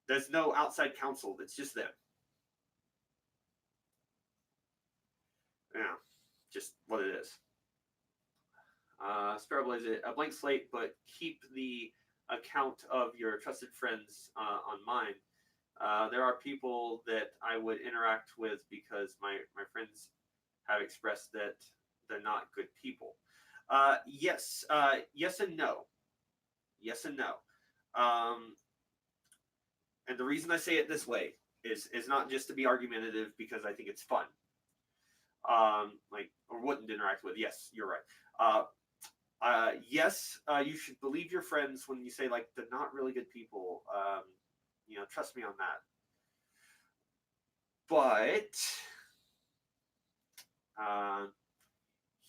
There's no outside counsel. It's just them. Yeah, just what it is. Sparrow is a blank slate, but keep the account of your trusted friends on mine. There are people that I would interact with because my friends have expressed that they're not good people. Yes and no. Yes and no. And the reason I say it this way is not just to be argumentative, because I think it's fun. Or wouldn't interact with. Yes, you're right. Yes, you should believe your friends when you say, like, they're not really good people. Trust me on that. But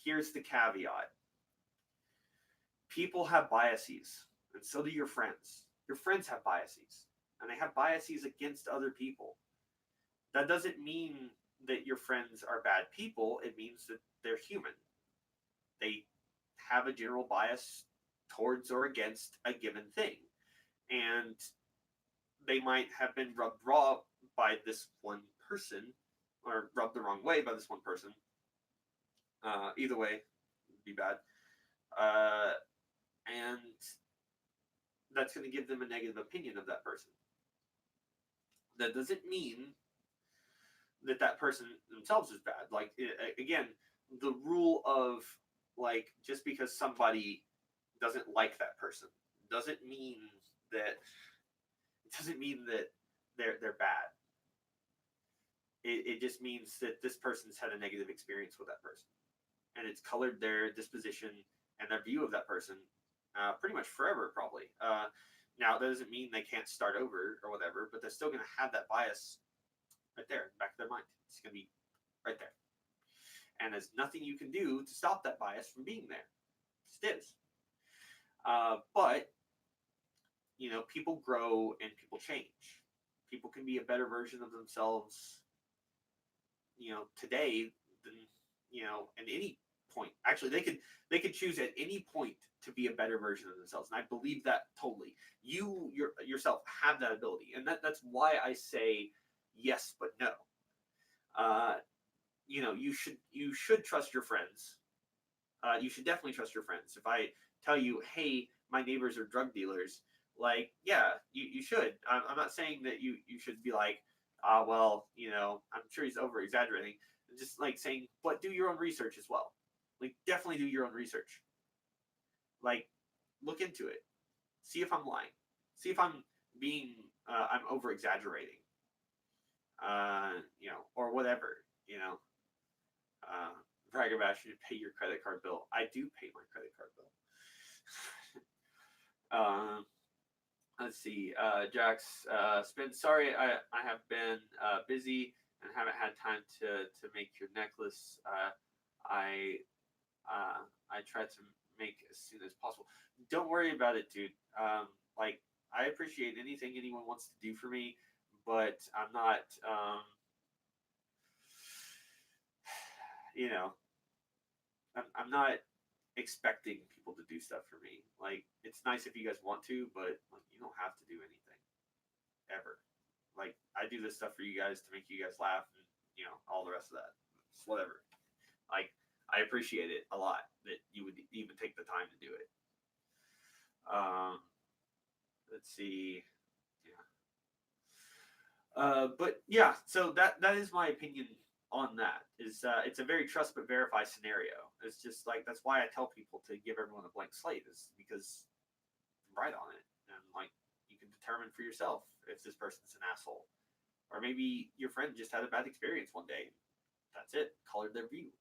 here's the caveat. People have biases, and so do your friends. Your friends have biases, and they have biases against other people. That doesn't mean that your friends are bad people. It means that they're human. They have a general bias towards or against a given thing. And they might have been rubbed raw by this one person, or rubbed the wrong way by this one person. Either way, it'd be bad. And that's going to give them a negative opinion of that person. That doesn't mean that person themselves is bad. Like, again, the rule of, like, just because somebody doesn't like that person doesn't mean that they're bad. It just means that this person's had a negative experience with that person, and it's colored their disposition and their view of that person pretty much forever, probably. Now, that doesn't mean they can't start over or whatever, but they're still going to have that bias right there in the back of their mind. It's going to be right there. And there's nothing you can do to stop that bias from being there. It just is. But people grow and people change. People can be a better version of themselves, today than, at any point. Actually, they could choose at any point to be a better version of themselves, and I believe that totally. Yourself have that ability, and that's why I say yes, but no. Uh, you should trust your friends. You should definitely trust your friends. If I tell you, hey, my neighbors are drug dealers, like, yeah, you should. I'm not saying that you should be like, well, I'm sure he's over exaggerating. Just like saying, but do your own research as well. Like, definitely do your own research. Like, look into it. See if I'm lying. See if I'm over exaggerating. Or whatever. Uh, brag about you to pay your credit card bill. I do pay my credit card bill. Let's see. Jax, Spin. Sorry, I have been busy and haven't had time to make your necklace. I I try to make as soon as possible. Don't worry about it, dude. Like, I appreciate anything anyone wants to do for me, but I'm not. You know, I'm not expecting people to do stuff for me. Like, it's nice if you guys want to, but like, you don't have to do anything ever. Like, I do this stuff for you guys to make you guys laugh, and all the rest of that. It's whatever. Like, I appreciate it a lot that you would even take the time to do it. Let's see. Yeah. But yeah, so that is my opinion on that. Is it's a very trust but verify scenario. It's just like, that's why I tell people to give everyone a blank slate, is because I'm right on it, and like, you can determine for yourself if this person's an asshole, or maybe your friend just had a bad experience one day. That's it, colored their view.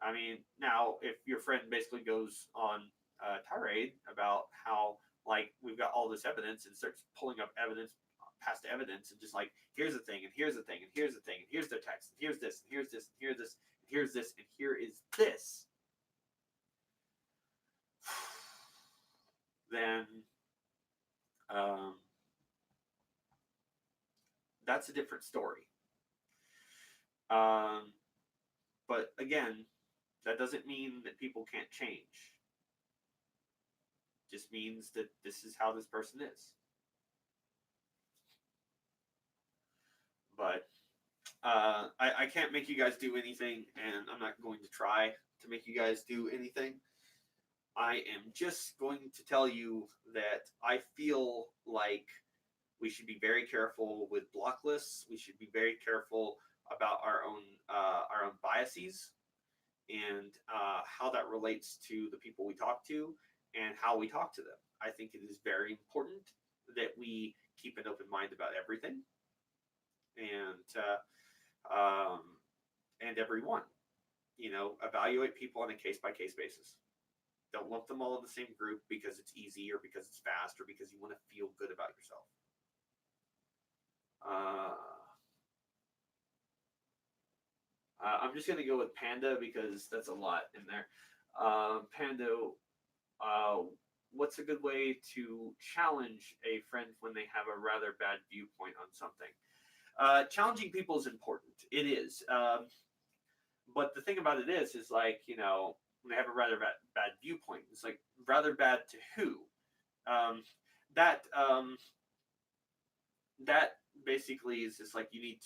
I mean, now if your friend basically goes on a tirade about how, like, we've got all this evidence, and starts pulling up evidence, past evidence, and just like, here's the thing, and here's the thing, and here's the thing, and here's the text, and here's this, and here's this, and here's this, and here's this, and here is this, then that's a different story. But again, that doesn't mean that people can't change. It just means that this is how this person is. But I can't make you guys do anything, and I'm not going to try to make you guys do anything. I am just going to tell you that I feel like we should be very careful with block lists. We should be very careful about our own biases, and how that relates to the people we talk to and how we talk to them. I think it is very important that we keep an open mind about everything, and everyone. Evaluate people on a case by case basis. Don't lump them all in the same group because it's easy, or because it's fast, or because you want to feel good about yourself. I'm just going to go with Panda because that's a lot in there. Panda, what's a good way to challenge a friend when they have a rather bad viewpoint on something? Challenging people is important. It is. But the thing about it is like, when they have a rather bad viewpoint, it's like, rather bad to who? That basically is just like, you need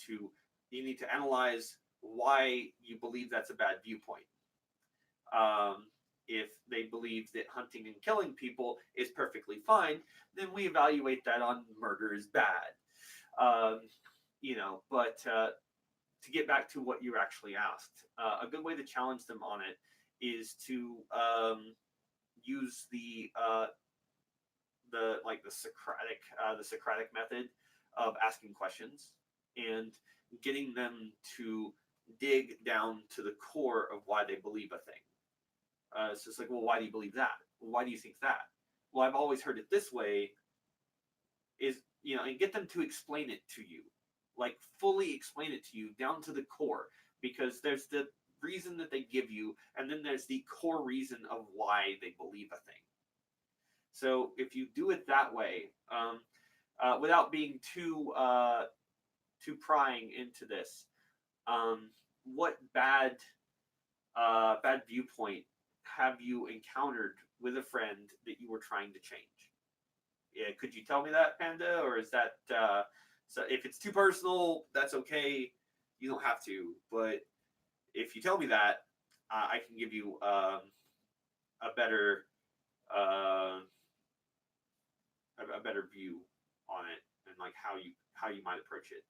to analyze why you believe that's a bad viewpoint. If they believe that hunting and killing people is perfectly fine, then we evaluate that on murder is bad. But to get back to what you actually asked, a good way to challenge them on it is to use the Socratic method of asking questions and getting them to dig down to the core of why they believe a thing. So it's like, well, why do you believe that? Well, why do you think that? Well, I've always heard it this way. And get them to explain it to you, like, fully explain it to you down to the core, because there's the reason that they give you, and then there's the core reason of why they believe a thing. So if you do it that way, without being too prying into this, what bad viewpoint have you encountered with a friend that you were trying to change? Yeah, could you tell me that, Panda, or is that so? If it's too personal, that's okay. You don't have to. But if you tell me that, I can give you a better uh, a better view on it and like how you might approach it.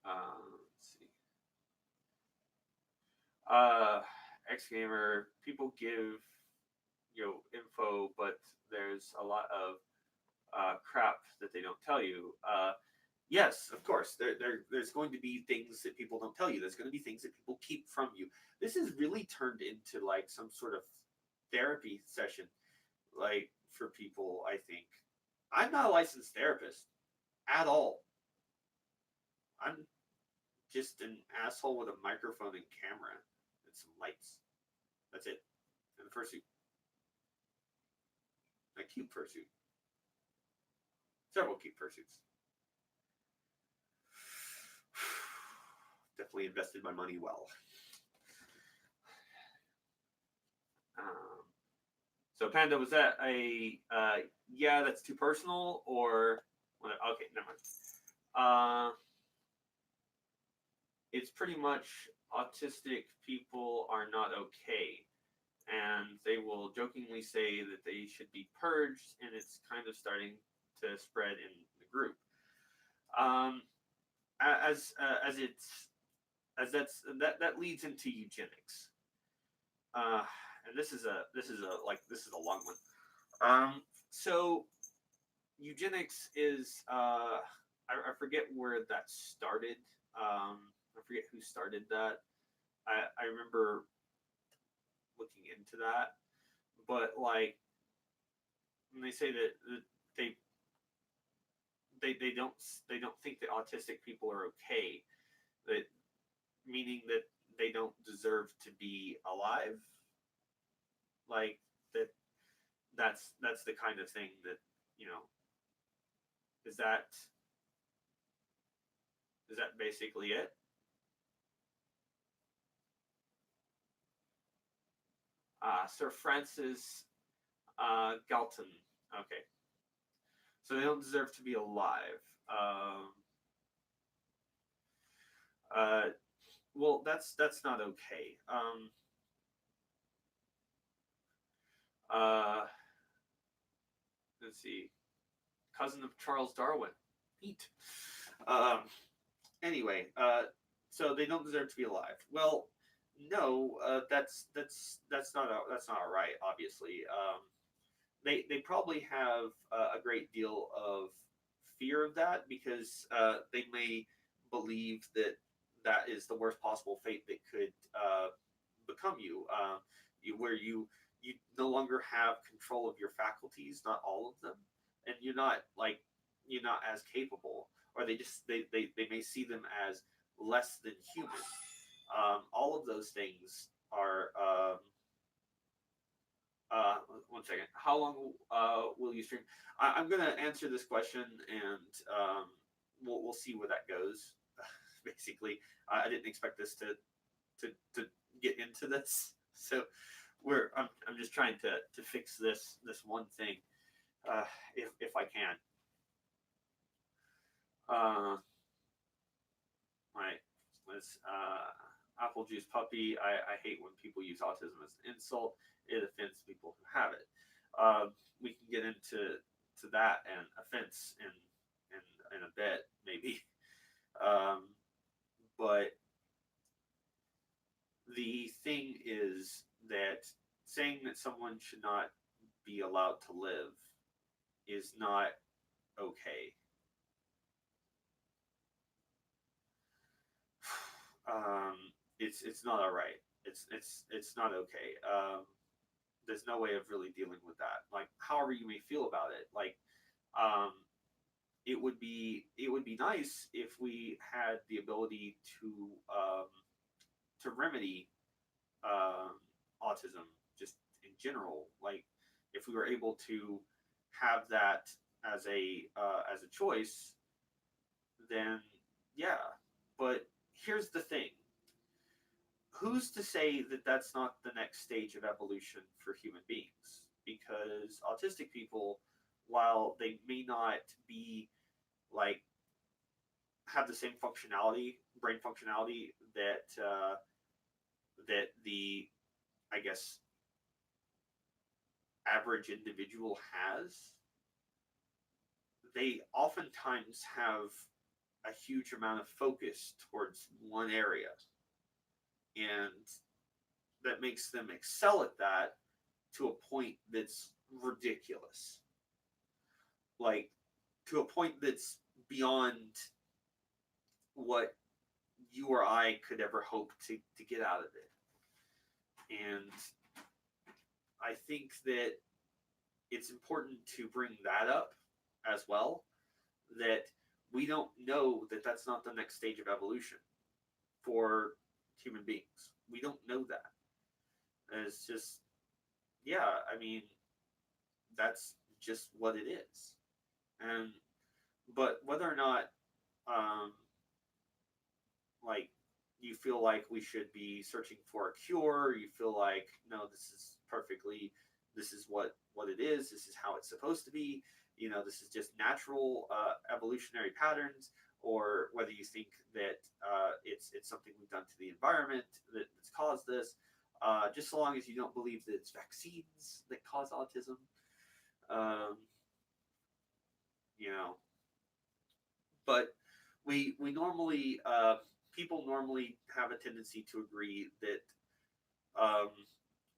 Let's see. X gamer people give info, but there's a lot of crap that they don't tell you. Yes, of course. There's going to be things that people don't tell you. There's going to be things that people keep from you. This has really turned into like some sort of therapy session, like for people. I think I'm not a licensed therapist at all. I'm just an asshole with a microphone and camera and some lights. That's it. And the fursuit, a cute fursuit, several cute fursuits. Definitely invested my money well. Um, so Panda, was that a yeah, that's too personal, or okay, never mind. It's pretty much autistic people are not okay, and they will jokingly say that they should be purged, and it's kind of starting to spread in the group. Um, as it's as that leads into eugenics, uh, and this is a long one. So eugenics is I forget where that started. I forget who started that. I remember looking into that, but like when they say that they they they don't think that autistic people are okay, that meaning that they don't deserve to be alive, like that that's the kind of thing that you know is that basically it. Sir Francis Galton. Okay, so they don't deserve to be alive. Uh, well, that's not okay. Uh, let's see, cousin of Charles Darwin. Neat. Um, anyway, so they don't deserve to be alive. Well, no, that's not that's not right. Obviously, they probably have a great deal of fear of that because they may believe that that is the worst possible fate that could become you, where you no longer have control of your faculties, not all of them, and you're not as capable, or they may see them as less than human. All of those things are uh, one second. How long will you stream? I'm gonna answer this question, and we'll see where that goes. Basically, I didn't expect this to get into this, so I'm just trying to fix this one thing, if I can. Right. Let's apple juice puppy. I hate when people use autism as an insult. It offends people who have it. We can get into that and offense in a bit maybe. Um, but the thing is that saying that someone should not be allowed to live is not okay. Um, it's not all right. It's not okay. There's no way of really dealing with that. Like, however you may feel about it, like, um, it would be nice if we had the ability to remedy, um, autism just in general. Like if we were able to have that as a choice, then yeah. But here's the thing: who's to say that that's not the next stage of evolution for human beings? Because autistic people, while they may not be like have the same functionality, brain functionality that the I guess average individual has, they oftentimes have a huge amount of focus towards one area, and that makes them excel at that to a point that's ridiculous. Like to a point that's beyond what you or I could ever hope to get out of it. And I think that it's important to bring that up as well, that we don't know that that's not the next stage of evolution for human beings. We don't know that. And it's just, yeah, I mean, that's just what it is. And, but whether or not, um, like, you feel like we should be searching for a cure, you feel like, no, this is what it is, this is how it's supposed to be, this is just natural evolutionary patterns, or whether you think that it's something we've done to the environment that's caused this, just so long as you don't believe that it's vaccines that cause autism, um, you know. But we normally people normally have a tendency to agree that um,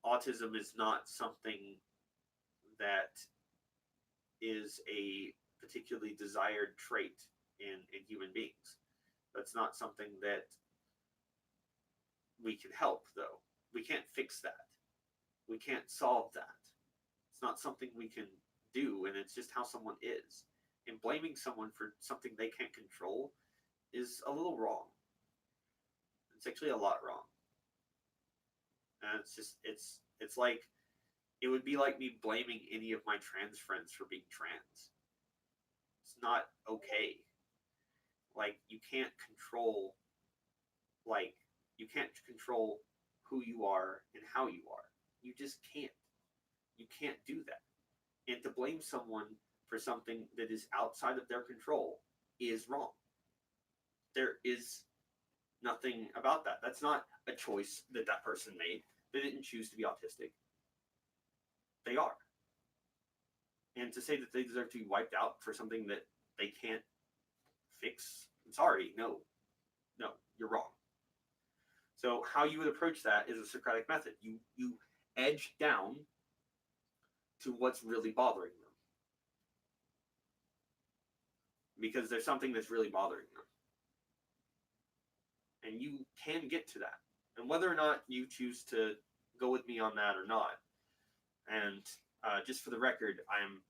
autism is not something that is a particularly desired trait in human beings. That's not something that we can help, though. We can't fix that. We can't solve that. It's not something we can do, and it's just how someone is. And blaming someone for something they can't control is a little wrong. It's actually a lot wrong. And it's like it would be like me blaming any of my trans friends for being trans. It's not okay. Like like you can't control who you are and how you are. You just can't. You can't do that. And to blame someone for something that is outside of their control is wrong. There is nothing about that. That's not a choice that that person made. They didn't choose to be autistic. They are. And to say that they deserve to be wiped out for something that they can't fix, I'm sorry, no, you're wrong. So how you would approach that is a Socratic method. You edge down to what's really bothering them, because there's something that's really bothering them, and you can get to that. And whether or not you choose to go with me on that or not, and just for the record, I'm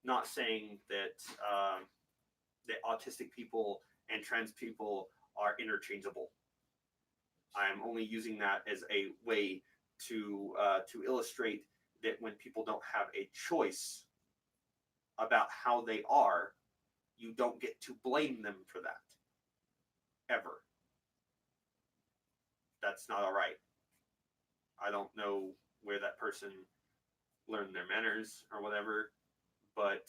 not saying that that autistic people and trans people are interchangeable. I'm only using that as a way to illustrate that when people don't have a choice about how they are, you don't get to blame them for that. Ever. That's not all right. I don't know where that person learned their manners or whatever, but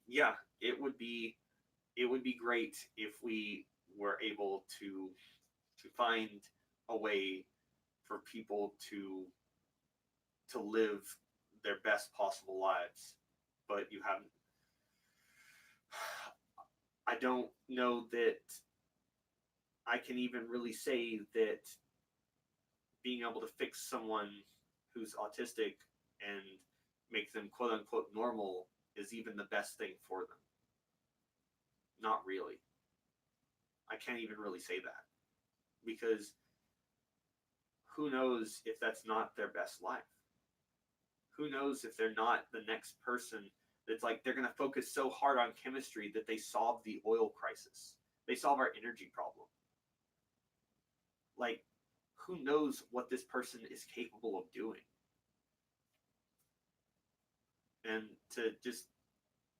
yeah, it would be great if we were able to find a way for people to live their best possible lives. But you haven't. I don't know that I can even really say that being able to fix someone who's autistic and make them quote unquote normal is even the best thing for them. Not really. I can't even really say that, because who knows if that's not their best life? Who knows if they're not the next person that's like they're going to focus so hard on chemistry that they solve the oil crisis. They solve our energy problem. Like, who knows what this person is capable of doing? And to just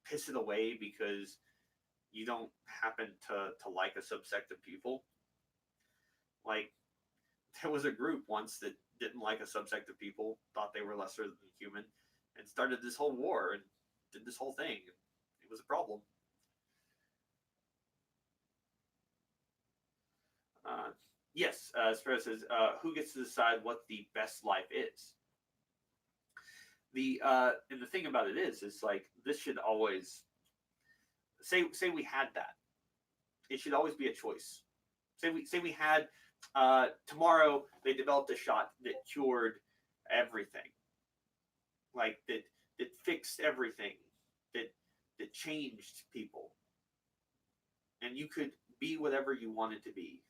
piss it away because you don't happen to like a subsect of people. Like, there was a group once that didn't like a subsect of people, thought they were lesser than human, and started this whole war and did this whole thing. It was a problem. Yes, Sparrow says, who gets to decide what the best life is? And the thing about it is like, this should always say we had that. It should always be a choice. Say we had tomorrow they developed a shot that cured everything, like that fixed everything, that changed people, and you could be whatever you wanted to be.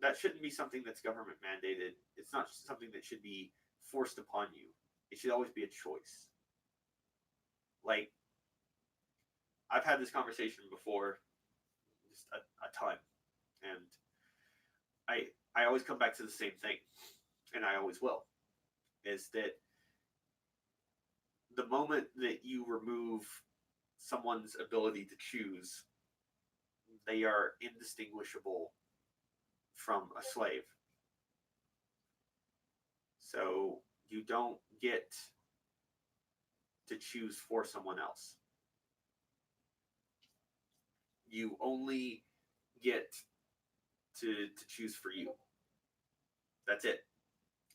That shouldn't be something that's government mandated. It's not something that should be forced upon you. It should always be a choice. Like, I've had this conversation before, just a ton, and I always come back to the same thing, and I always will, is that the moment that you remove someone's ability to choose, they are indistinguishable from a slave. So you don't get to choose for someone else. You only get to choose for you. That's it.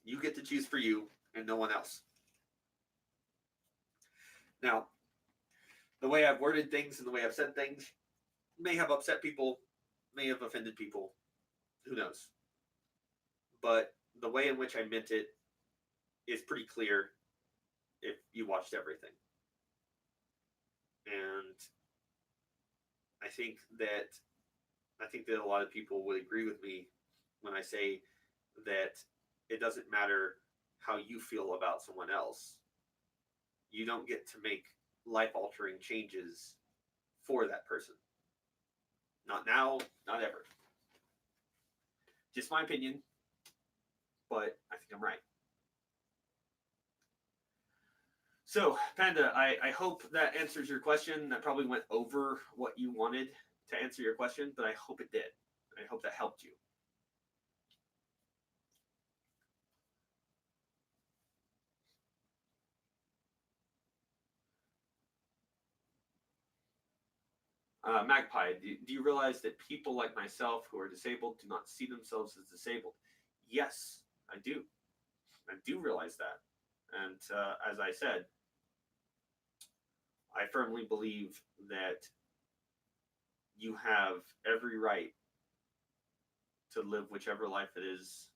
You get to choose for you and no one else. Now, the way I've worded things and the way I've said things may have upset people, may have offended people. Who knows? But the way in which I meant it is pretty clear if you watched everything. And I think that a lot of people would agree with me when I say that it doesn't matter how you feel about someone else. You don't get to make life-altering changes for that person. Not now, not ever. Just my opinion, but I think I'm right. So, Panda, I hope that answers your question. That probably went over what you wanted to answer your question, but I hope it did. I hope that helped you. Magpie, do you realize that people like myself who are disabled do not see themselves as disabled? Yes, I do. I do realize that. And as I said, I firmly believe that you have every right to live whichever life it is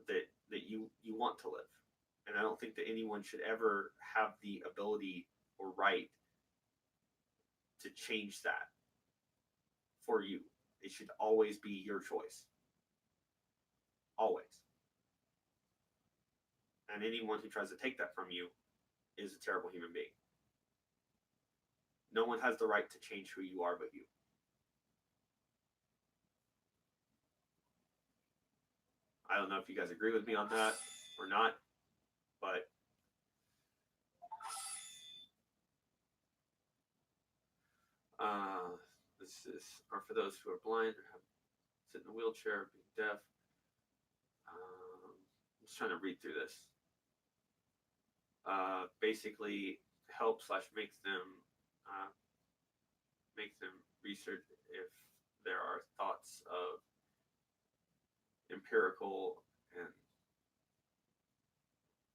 that you want to live. And I don't think that anyone should ever have the ability or right to change that for you. It should always be your choice. Always. And anyone who tries to take that from you is a terrible human being. No one has the right to change who you are but you. I don't know if you guys agree with me on that or not, but this is, or for those who are blind or have sit in a wheelchair, being deaf. I'm just trying to read through this. Basically, help / makes them research if there are thoughts of empirical and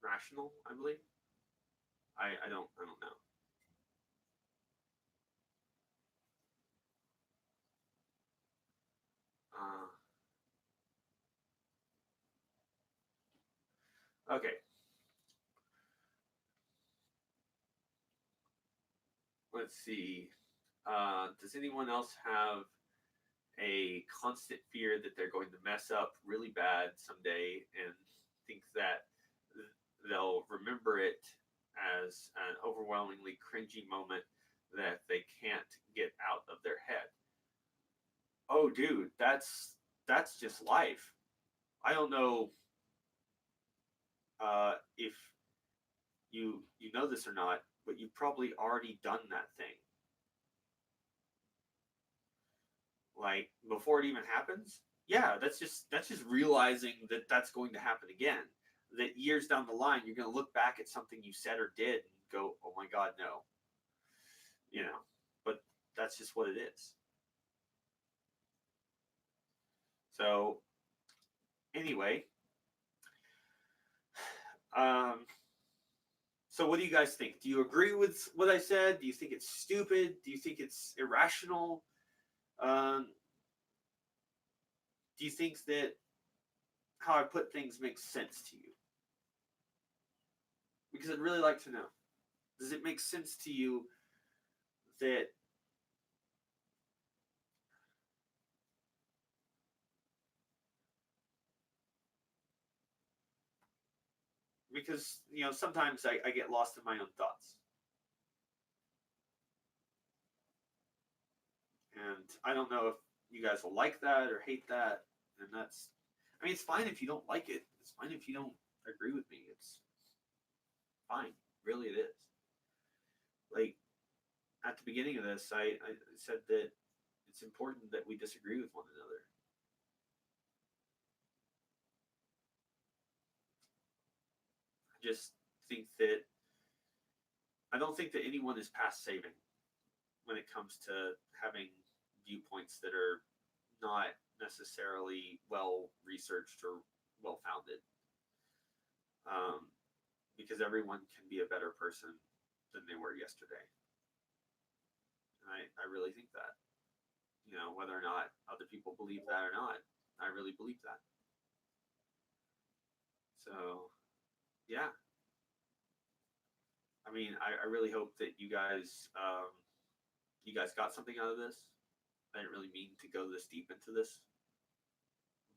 rational, I believe. I don't know. Okay. Let's see. Does anyone else have a constant fear that they're going to mess up really bad someday and think that they'll remember it as an overwhelmingly cringy moment that they can't get out of their head? Oh, dude, that's that's just life. I don't know if you know this or not, but you've probably already done that thing. Like before it even happens. Yeah, that's just realizing that that's going to happen again. That years down the line, you're going to look back at something you said or did and go, "Oh my God, no," you know. But that's just what it is. So anyway, um, so what do you guys think? Do you agree with what I said? Do you think it's stupid? Do you think it's irrational? Um, do you think that how I put things makes sense to you? Because I'd really like to know. Does it make sense to you that because sometimes I get lost in my own thoughts, and I don't know if you guys will like that or hate that, and that's I mean it's fine if you don't like it. It's fine if you don't agree with me. It's fine. Really, it is. Like at the beginning of this, I said that it's important that we disagree with one another. I just think that I don't think that anyone is past saving when it comes to having viewpoints that are not necessarily well researched or well founded. Um, because everyone can be a better person than they were yesterday. And I really think that. Whether or not other people believe that or not, I really believe that. So, yeah. I mean, I really hope that you guys got something out of this. I didn't really mean to go this deep into this,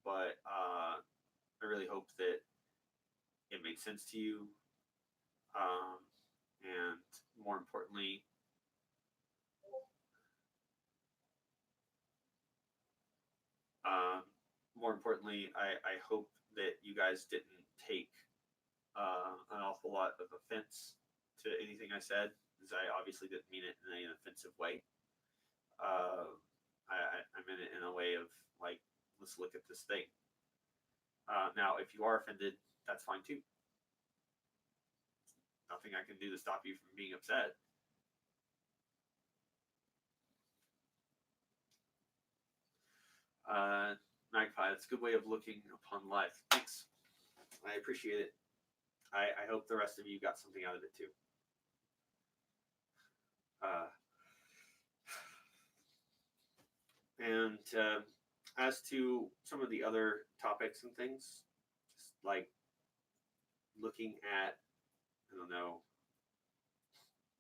but I really hope that it made sense to you. Um, and more importantly, um, I hope that you guys didn't take an awful lot of offense to anything I said, because I obviously didn't mean it in an offensive way. Uh, I meant it in a way of like, let's look at this thing. Now, if you are offended, that's fine too. Nothing I can do to stop you from being upset. Magpie, that's a good way of looking upon life. Thanks. I appreciate it. I hope the rest of you got something out of it too. Uh, and as to some of the other topics and things, just like looking at, I don't know,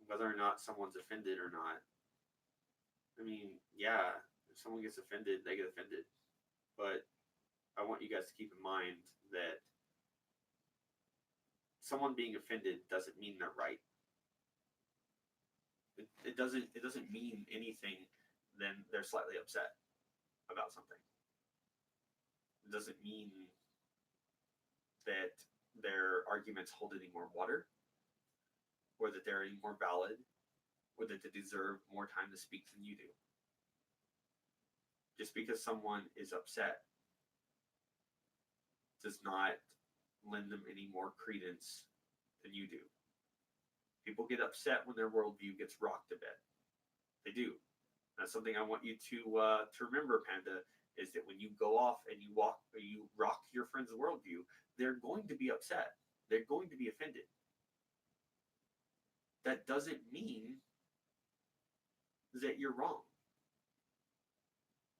whether or not someone's offended or not. I mean, yeah, if someone gets offended, they get offended. But I want you guys to keep in mind that someone being offended doesn't mean they're right. It doesn't mean anything than they're slightly upset about something. It doesn't mean that their arguments hold any more water, or that they're any more valid, or that they deserve more time to speak than you do. Just because someone is upset does not lend them any more credence than you do. People get upset when their worldview gets rocked a bit. They do. That's something I want you to remember, Panda, is that when you go off and you walk or you rock your friend's worldview, they're going to be upset. They're going to be offended. That doesn't mean that you're wrong.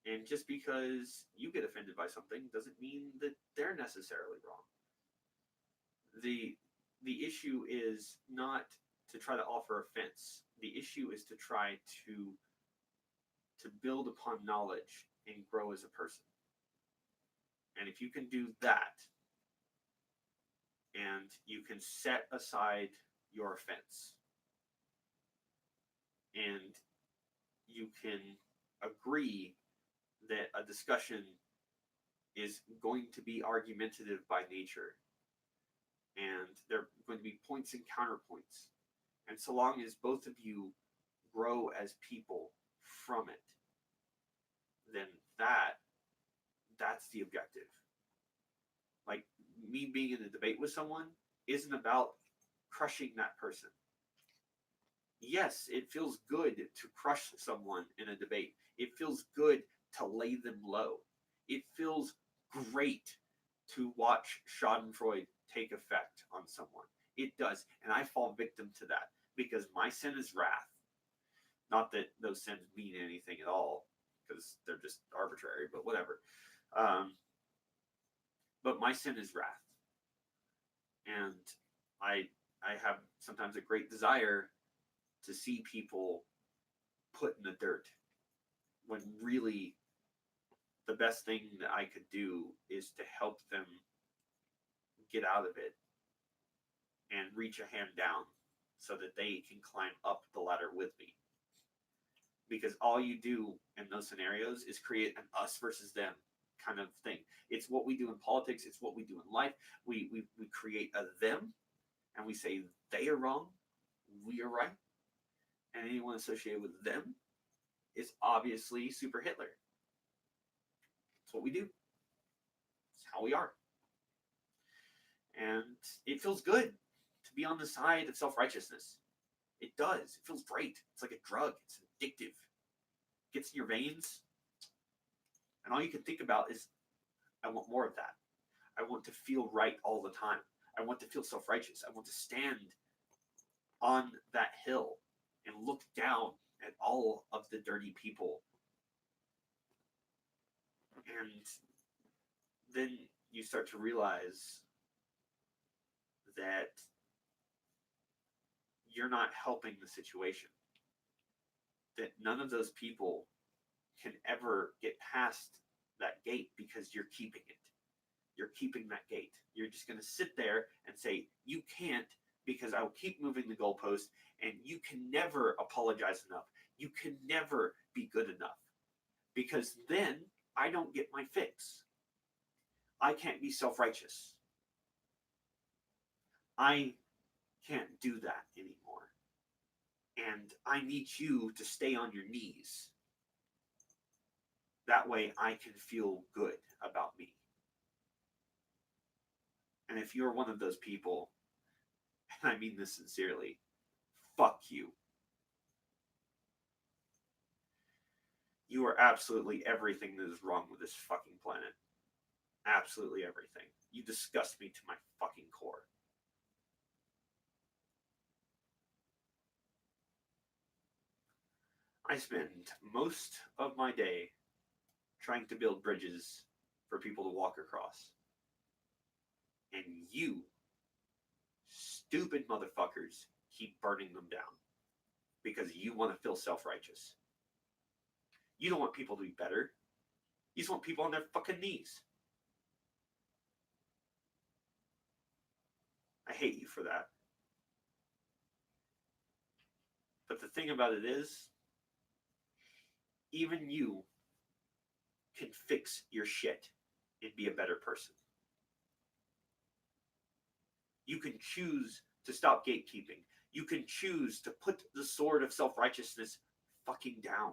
And just because you get offended by something doesn't mean that they're necessarily wrong. The issue is not to try to offer offense. The issue is to try to build upon knowledge and grow as a person. And if you can do that, and you can set aside your offense, and you can agree that a discussion is going to be argumentative by nature, and there are going to be points and counterpoints. And so long as both of you grow as people from it, then that's the objective. Like, me being in a debate with someone isn't about crushing that person. Yes, it feels good to crush someone in a debate. It feels good to lay them low. It feels great to watch Schadenfreude take effect on someone. It does. And I fall victim to that because my sin is wrath. Not that those sins mean anything at all, because they're just arbitrary, but whatever. But my sin is wrath. And I have sometimes a great desire to see people put in the dirt, when really the best thing that I could do is to help them get out of it and reach a hand down so that they can climb up the ladder with me. Because all you do in those scenarios is create an us versus them kind of thing. It's what we do in politics. It's what we do in life. We create a them, and we say they are wrong, we are right, and anyone associated with them is obviously super Hitler. It's what we do. It's how we are. And it feels good to be on the side of self-righteousness. It does. It feels great. It's like a drug. It's addictive. It gets in your veins. And all you can think about is, I want more of that. I want to feel right all the time. I want to feel self-righteous. I want to stand on that hill and look down at all of the dirty people. And then you start to realize that you're not helping the situation. That none of those people can ever get past that gate because you're keeping it. You're keeping that gate. You're just going to sit there and say, you can't, because I'll keep moving the goalpost, and you can never apologize enough. You can never be good enough, because then I don't get my fix. I can't be self-righteous. I can't do that anymore. And I need you to stay on your knees. That way I can feel good about me. And if you're one of those people, and I mean this sincerely, fuck you. You are absolutely everything that is wrong with this fucking planet. Absolutely everything. You disgust me to my fucking core. I spend most of my day trying to build bridges for people to walk across. And you, stupid motherfuckers, keep burning them down because you want to feel self-righteous. You don't want people to be better. You just want people on their fucking knees. I hate you for that. But the thing about it is, even you can fix your shit and be a better person. You can choose to stop gatekeeping. You can choose to put the sword of self-righteousness fucking down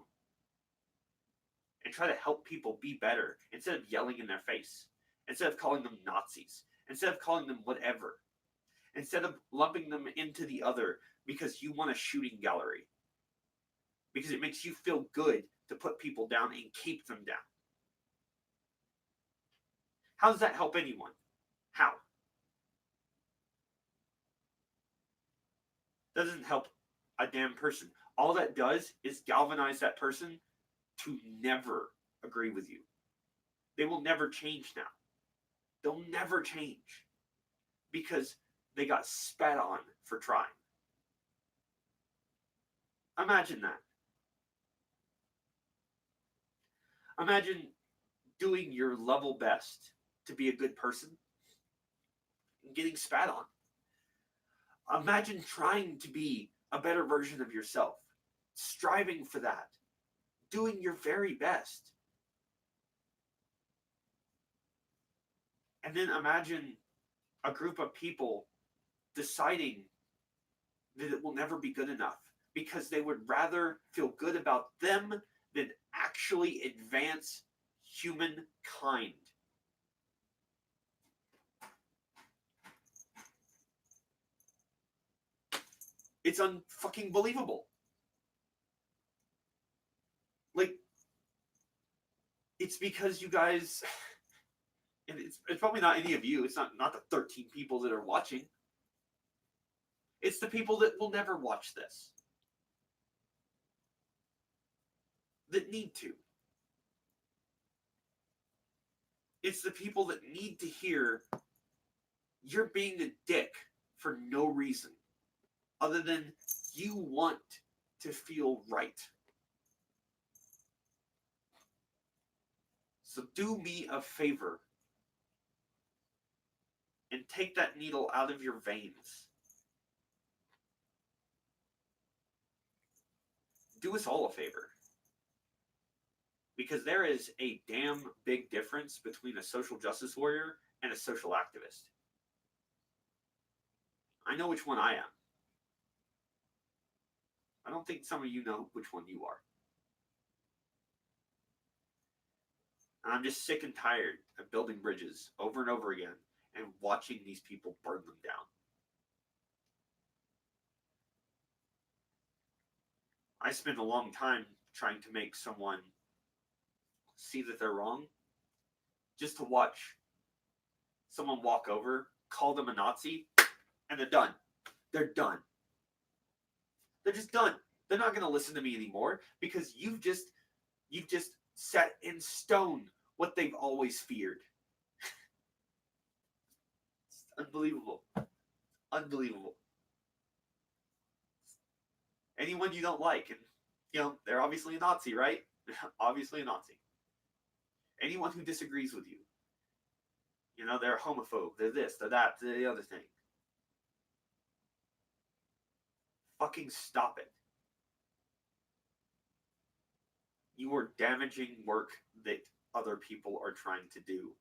and try to help people be better instead of yelling in their face, instead of calling them Nazis, instead of calling them whatever, instead of lumping them into the other because you want a shooting gallery, because it makes you feel good to put people down and keep them down. How does that help anyone? How? Doesn't help a damn person. All that does is galvanize that person to never agree with you. They will never change now. They'll never change because they got spat on for trying. Imagine that. Imagine doing your level best to be a good person and getting spat on. Imagine trying to be a better version of yourself, striving for that, doing your very best. And then imagine a group of people deciding that it will never be good enough because they would rather feel good about them than actually advance humankind. It's unfucking believable. Like, it's because you guys, and it's probably not any of you. It's not the 13 people that are watching. It's the people that will never watch this, that need to. It's the people that need to hear you're being a dick for no reason other than you want to feel right. So do me a favor and take that needle out of your veins. Do us all a favor. Because there is a damn big difference between a social justice warrior and a social activist. I know which one I am. I don't think some of you know which one you are. And I'm just sick and tired of building bridges over and over again and watching these people burn them down. I spend a long time trying to make someone see that they're wrong, just to watch someone walk over, call them a Nazi, and they're done. They're done. They're just done. They're not going to listen to me anymore because you've just set in stone what they've always feared. It's unbelievable. Unbelievable. Anyone you don't like, and they're obviously a Nazi, right? Obviously a Nazi. Anyone who disagrees with you, they're a homophobe, they're this, they're that, they're the other thing. Fucking stop it. You are damaging work that other people are trying to do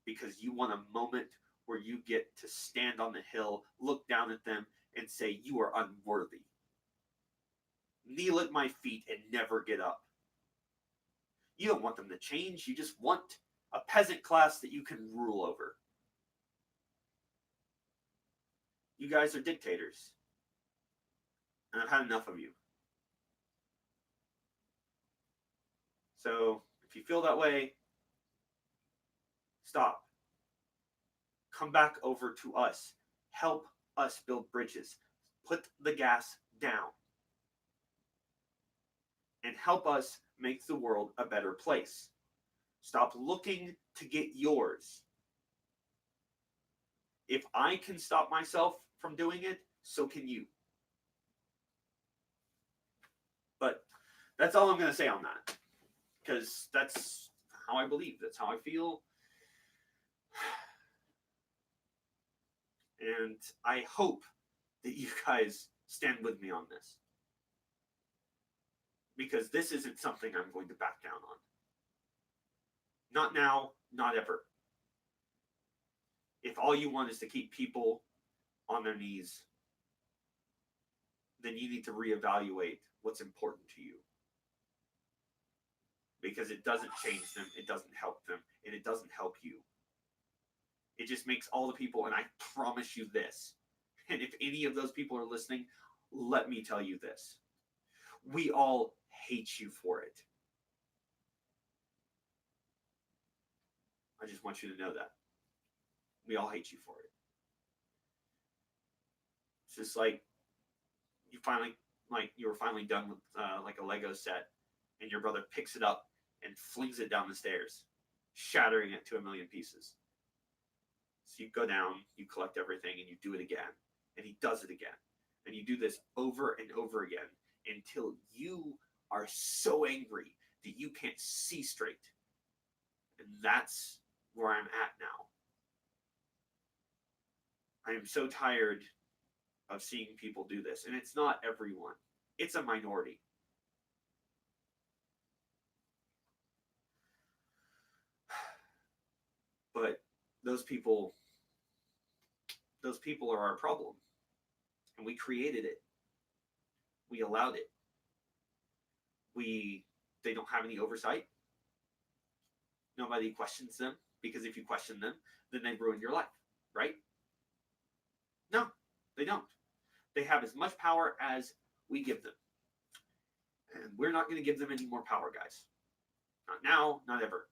because you want a moment where you get to stand on the hill, look down at them, and say, you are unworthy. Kneel at my feet and never get up. You don't want them to change. You just want a peasant class that you can rule over. You guys are dictators. And I've had enough of you. So, if you feel that way, stop. Come back over to us. Help us build bridges. Put the gas down. And help us make the world a better place. Stop looking to get yours. If I can stop myself from doing it, so can you. But that's all I'm going to say on that. Because that's how I believe. That's how I feel. And I hope that you guys stand with me on this. Because this isn't something I'm going to back down on. Not now, not ever. If all you want is to keep people on their knees, then you need to reevaluate what's important to you. Because it doesn't change them, it doesn't help them, and it doesn't help you. It just makes all the people, and I promise you this, and if any of those people are listening, let me tell you this. We all hate you for it. I just want you to know that. We all hate you for it. It's just like you were finally done with like a Lego set, and your brother picks it up and flings it down the stairs, shattering it to a million pieces. So you go down, you collect everything, and you do it again. And he does it again. And you do this over and over again until you are so angry that you can't see straight. And that's where I'm at now. I am so tired of seeing people do this. And it's not everyone. It's a minority. But those people are our problem, and we created it. We allowed it. They don't have any oversight. Nobody questions them, because if you question them, then they ruin your life, right? No, they don't. They have as much power as we give them. And we're not going to give them any more power, guys. Not now, not ever.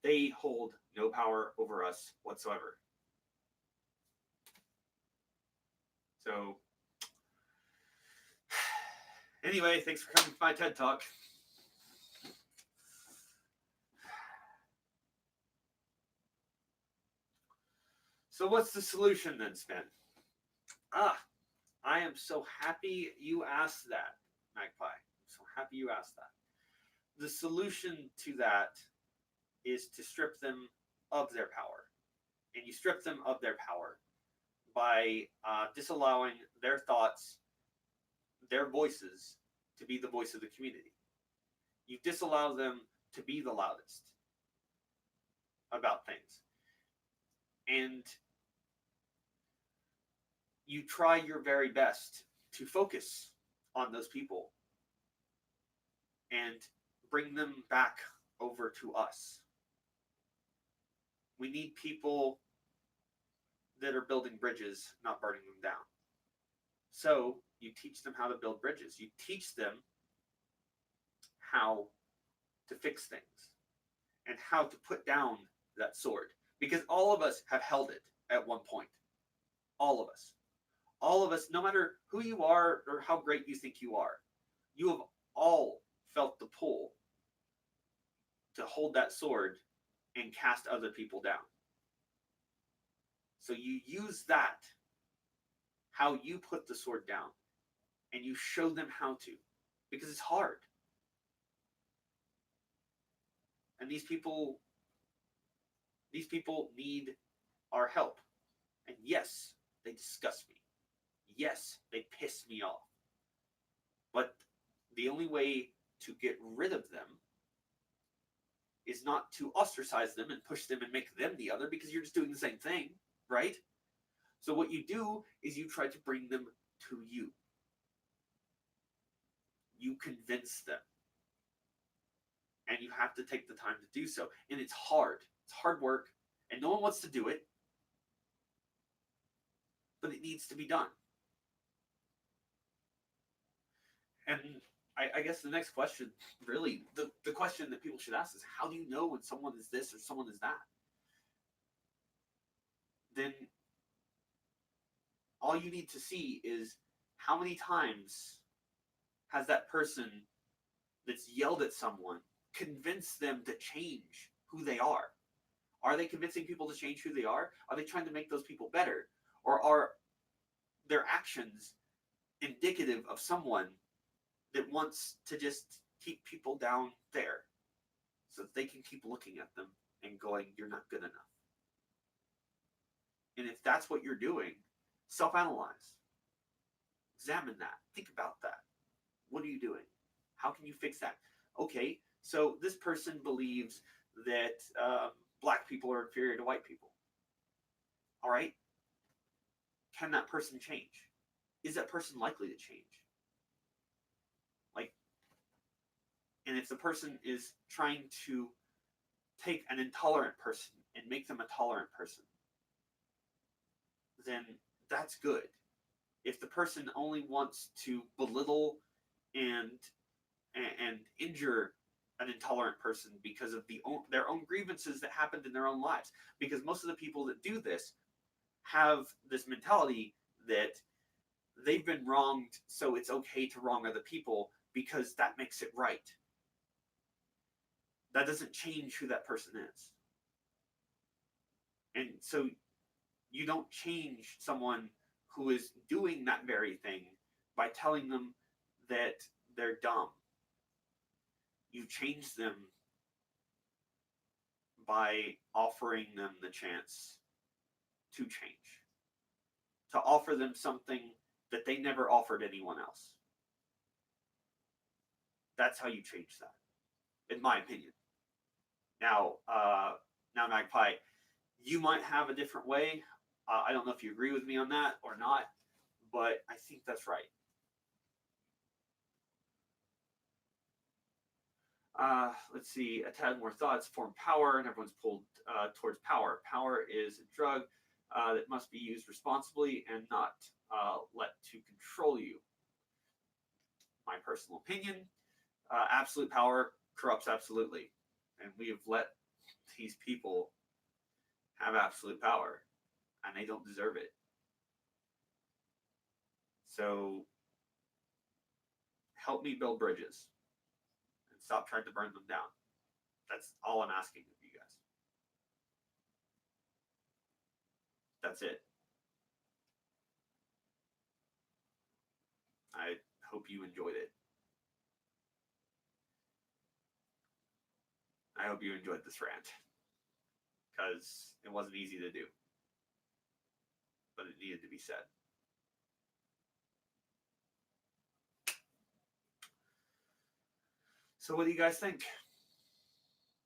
They hold no power over us whatsoever. So, anyway, thanks for coming to my TED Talk. So what's the solution then, Spen? I am so happy you asked that, Magpie. I'm so happy you asked that. The solution to that is to strip them of their power. And you strip them of their power by disallowing their thoughts, their voices, to be the voice of the community. You disallow them to be the loudest about things. And you try your very best to focus on those people and bring them back over to us. We need people that are building bridges, not burning them down. So you teach them how to build bridges. You teach them how to fix things and how to put down that sword. Because all of us have held it at one point. All of us. All of us, no matter who you are or how great you think you are, you have all felt the pull to hold that sword and cast other people down. So you use that, how you put the sword down, and you show them how to, because it's hard. And these people need our help. And yes, they disgust me. Yes, they piss me off. But the only way to get rid of them is not to ostracize them and push them and make them the other, because you're just doing the same thing, right? So what you do is you try to bring them to you. You convince them. And you have to take the time to do so. And it's hard. It's hard work. And no one wants to do it. But it needs to be done. And I guess the next question, really, the question that people should ask is, how do you know when someone is this or someone is that? Then all you need to see is, how many times has that person that's yelled at someone convinced them to change who they are? Are they convincing people to change who they are? Are they trying to make those people better? Or are their actions indicative of someone that wants to just keep people down there so that they can keep looking at them and going, you're not good enough? And if that's what you're doing, self-analyze. Examine that. Think about that. What are you doing? How can you fix that? Okay, so this person believes that black people are inferior to white people. All right. Can that person change? Is that person likely to change? And if the person is trying to take an intolerant person and make them a tolerant person, then that's good. If the person only wants to belittle and injure an intolerant person because of their own grievances that happened in their own lives, because most of the people that do this have this mentality that they've been wronged, so it's okay to wrong other people because that makes it right. That doesn't change who that person is. And so you don't change someone who is doing that very thing by telling them that they're dumb. You change them by offering them the chance to change. To offer them something that they never offered anyone else. That's how you change that, in my opinion. Now, Magpie, You might have a different way. I don't know if you agree with me on that or not, but I think that's right. Let's see. A tad more thoughts form power, and everyone's pulled towards power. Power is a drug that must be used responsibly and not let to control you. My personal opinion: absolute power corrupts absolutely, and we have let these people have absolute power, and they don't deserve it. So help me build bridges and stop trying to burn them down. That's all I'm asking of you guys. That's it. I hope you enjoyed it. I hope you enjoyed this rant, because it wasn't easy to do, but it needed to be said. So what do you guys think?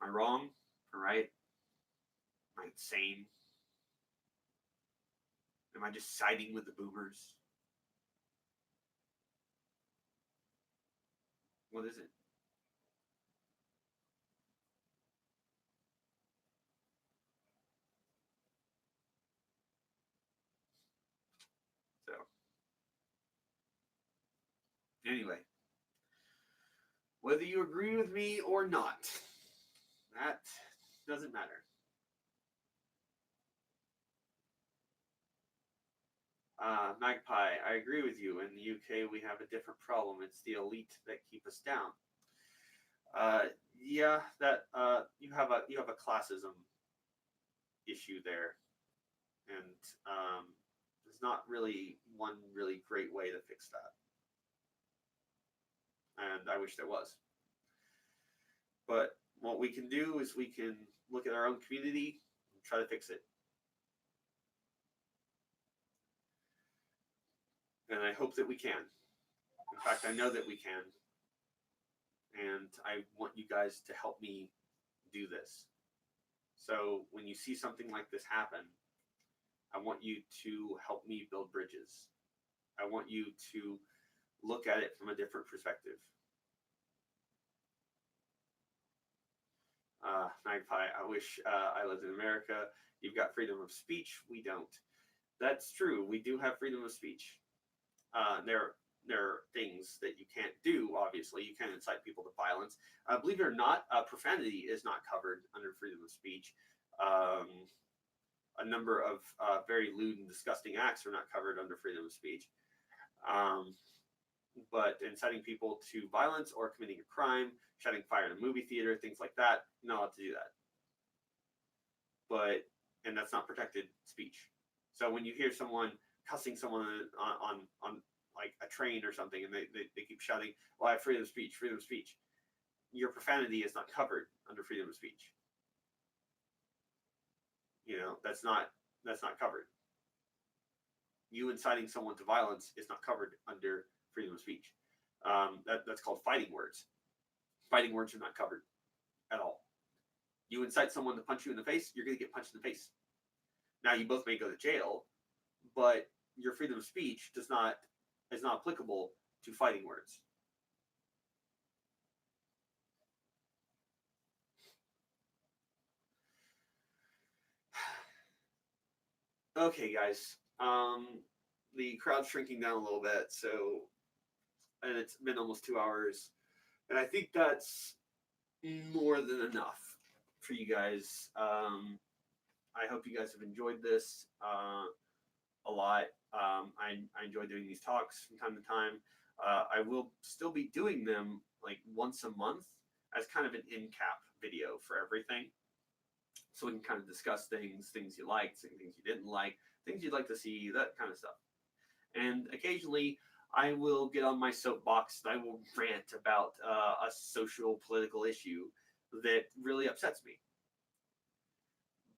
Am I wrong? Am I right? Am I insane? Am I just siding with the boomers? What is it? So, anyway, whether you agree with me or not, that doesn't matter. Magpie, I agree with you. In the UK, we have a different problem. It's the elite that keep us down. Yeah, that you have a classism issue there, and there's not really one really great way to fix that. And I wish there was. But what we can do is we can look at our own community and try to fix it. And I hope that we can. In fact, I know that we can. And I want you guys to help me do this. So when you see something like this happen, I want you to help me build bridges. I want you to look at it from a different perspective. Magpie, I wish I lived in America. You've got freedom of speech. We don't. That's true. We do have freedom of speech. There are things that you can't do. Obviously, you can't incite people to violence. Believe it or not, profanity is not covered under freedom of speech. A number of very lewd and disgusting acts are not covered under freedom of speech. But inciting people to violence or committing a crime, shouting fire in a movie theater, things like that, you're not allowed to do that. And that's not protected speech. So when you hear someone cussing someone on like a train or something, and they keep shouting, well, I have freedom of speech, your profanity is not covered under freedom of speech. That's not covered. You inciting someone to violence is not covered under freedom of speech. That's called fighting words. Fighting words are not covered at all. You incite someone to punch you in the face, you're going to get punched in the face. Now, you both may go to jail, but your freedom of speech is not applicable to fighting words. Okay, guys. The crowd's shrinking down a little bit, and it's been almost 2 hours, and I think that's more than enough for you guys. I hope you guys have enjoyed this a lot. I enjoy doing these talks from time to time. I will still be doing them like once a month as kind of an in-cap video for everything. So we can kind of discuss things you liked, things you didn't like, things you'd like to see, that kind of stuff. And occasionally I will get on my soapbox and I will rant about a social, political issue that really upsets me.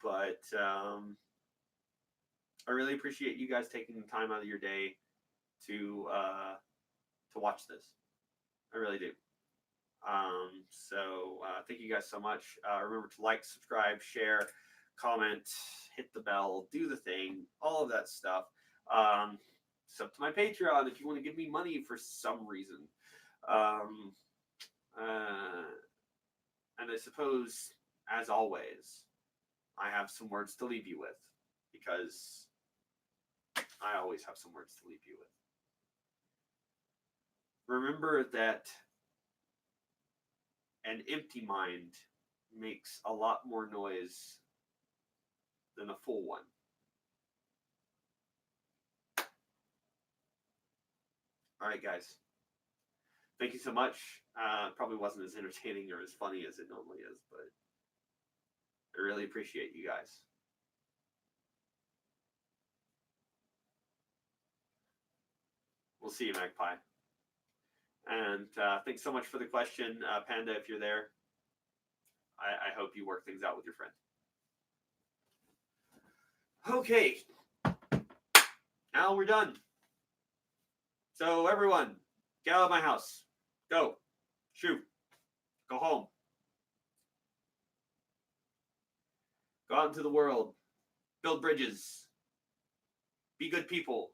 But I really appreciate you guys taking the time out of your day to watch this. I really do. So thank you guys so much. Remember to like, subscribe, share, comment, hit the bell, do the thing, all of that stuff. It's up to my Patreon if you want to give me money for some reason. And I suppose, as always, I have some words to leave you with, because I always have some words to leave you with. Remember that an empty mind makes a lot more noise than a full one. All right, guys. Thank you so much. Probably wasn't as entertaining or as funny as it normally is, but I really appreciate you guys. We'll see you, Magpie. And thanks so much for the question, Panda, if you're there. I hope you work things out with your friend. Okay. Now we're done. So everyone, get out of my house. Go. Shoo. Go home. Go out into the world. Build bridges. Be good people.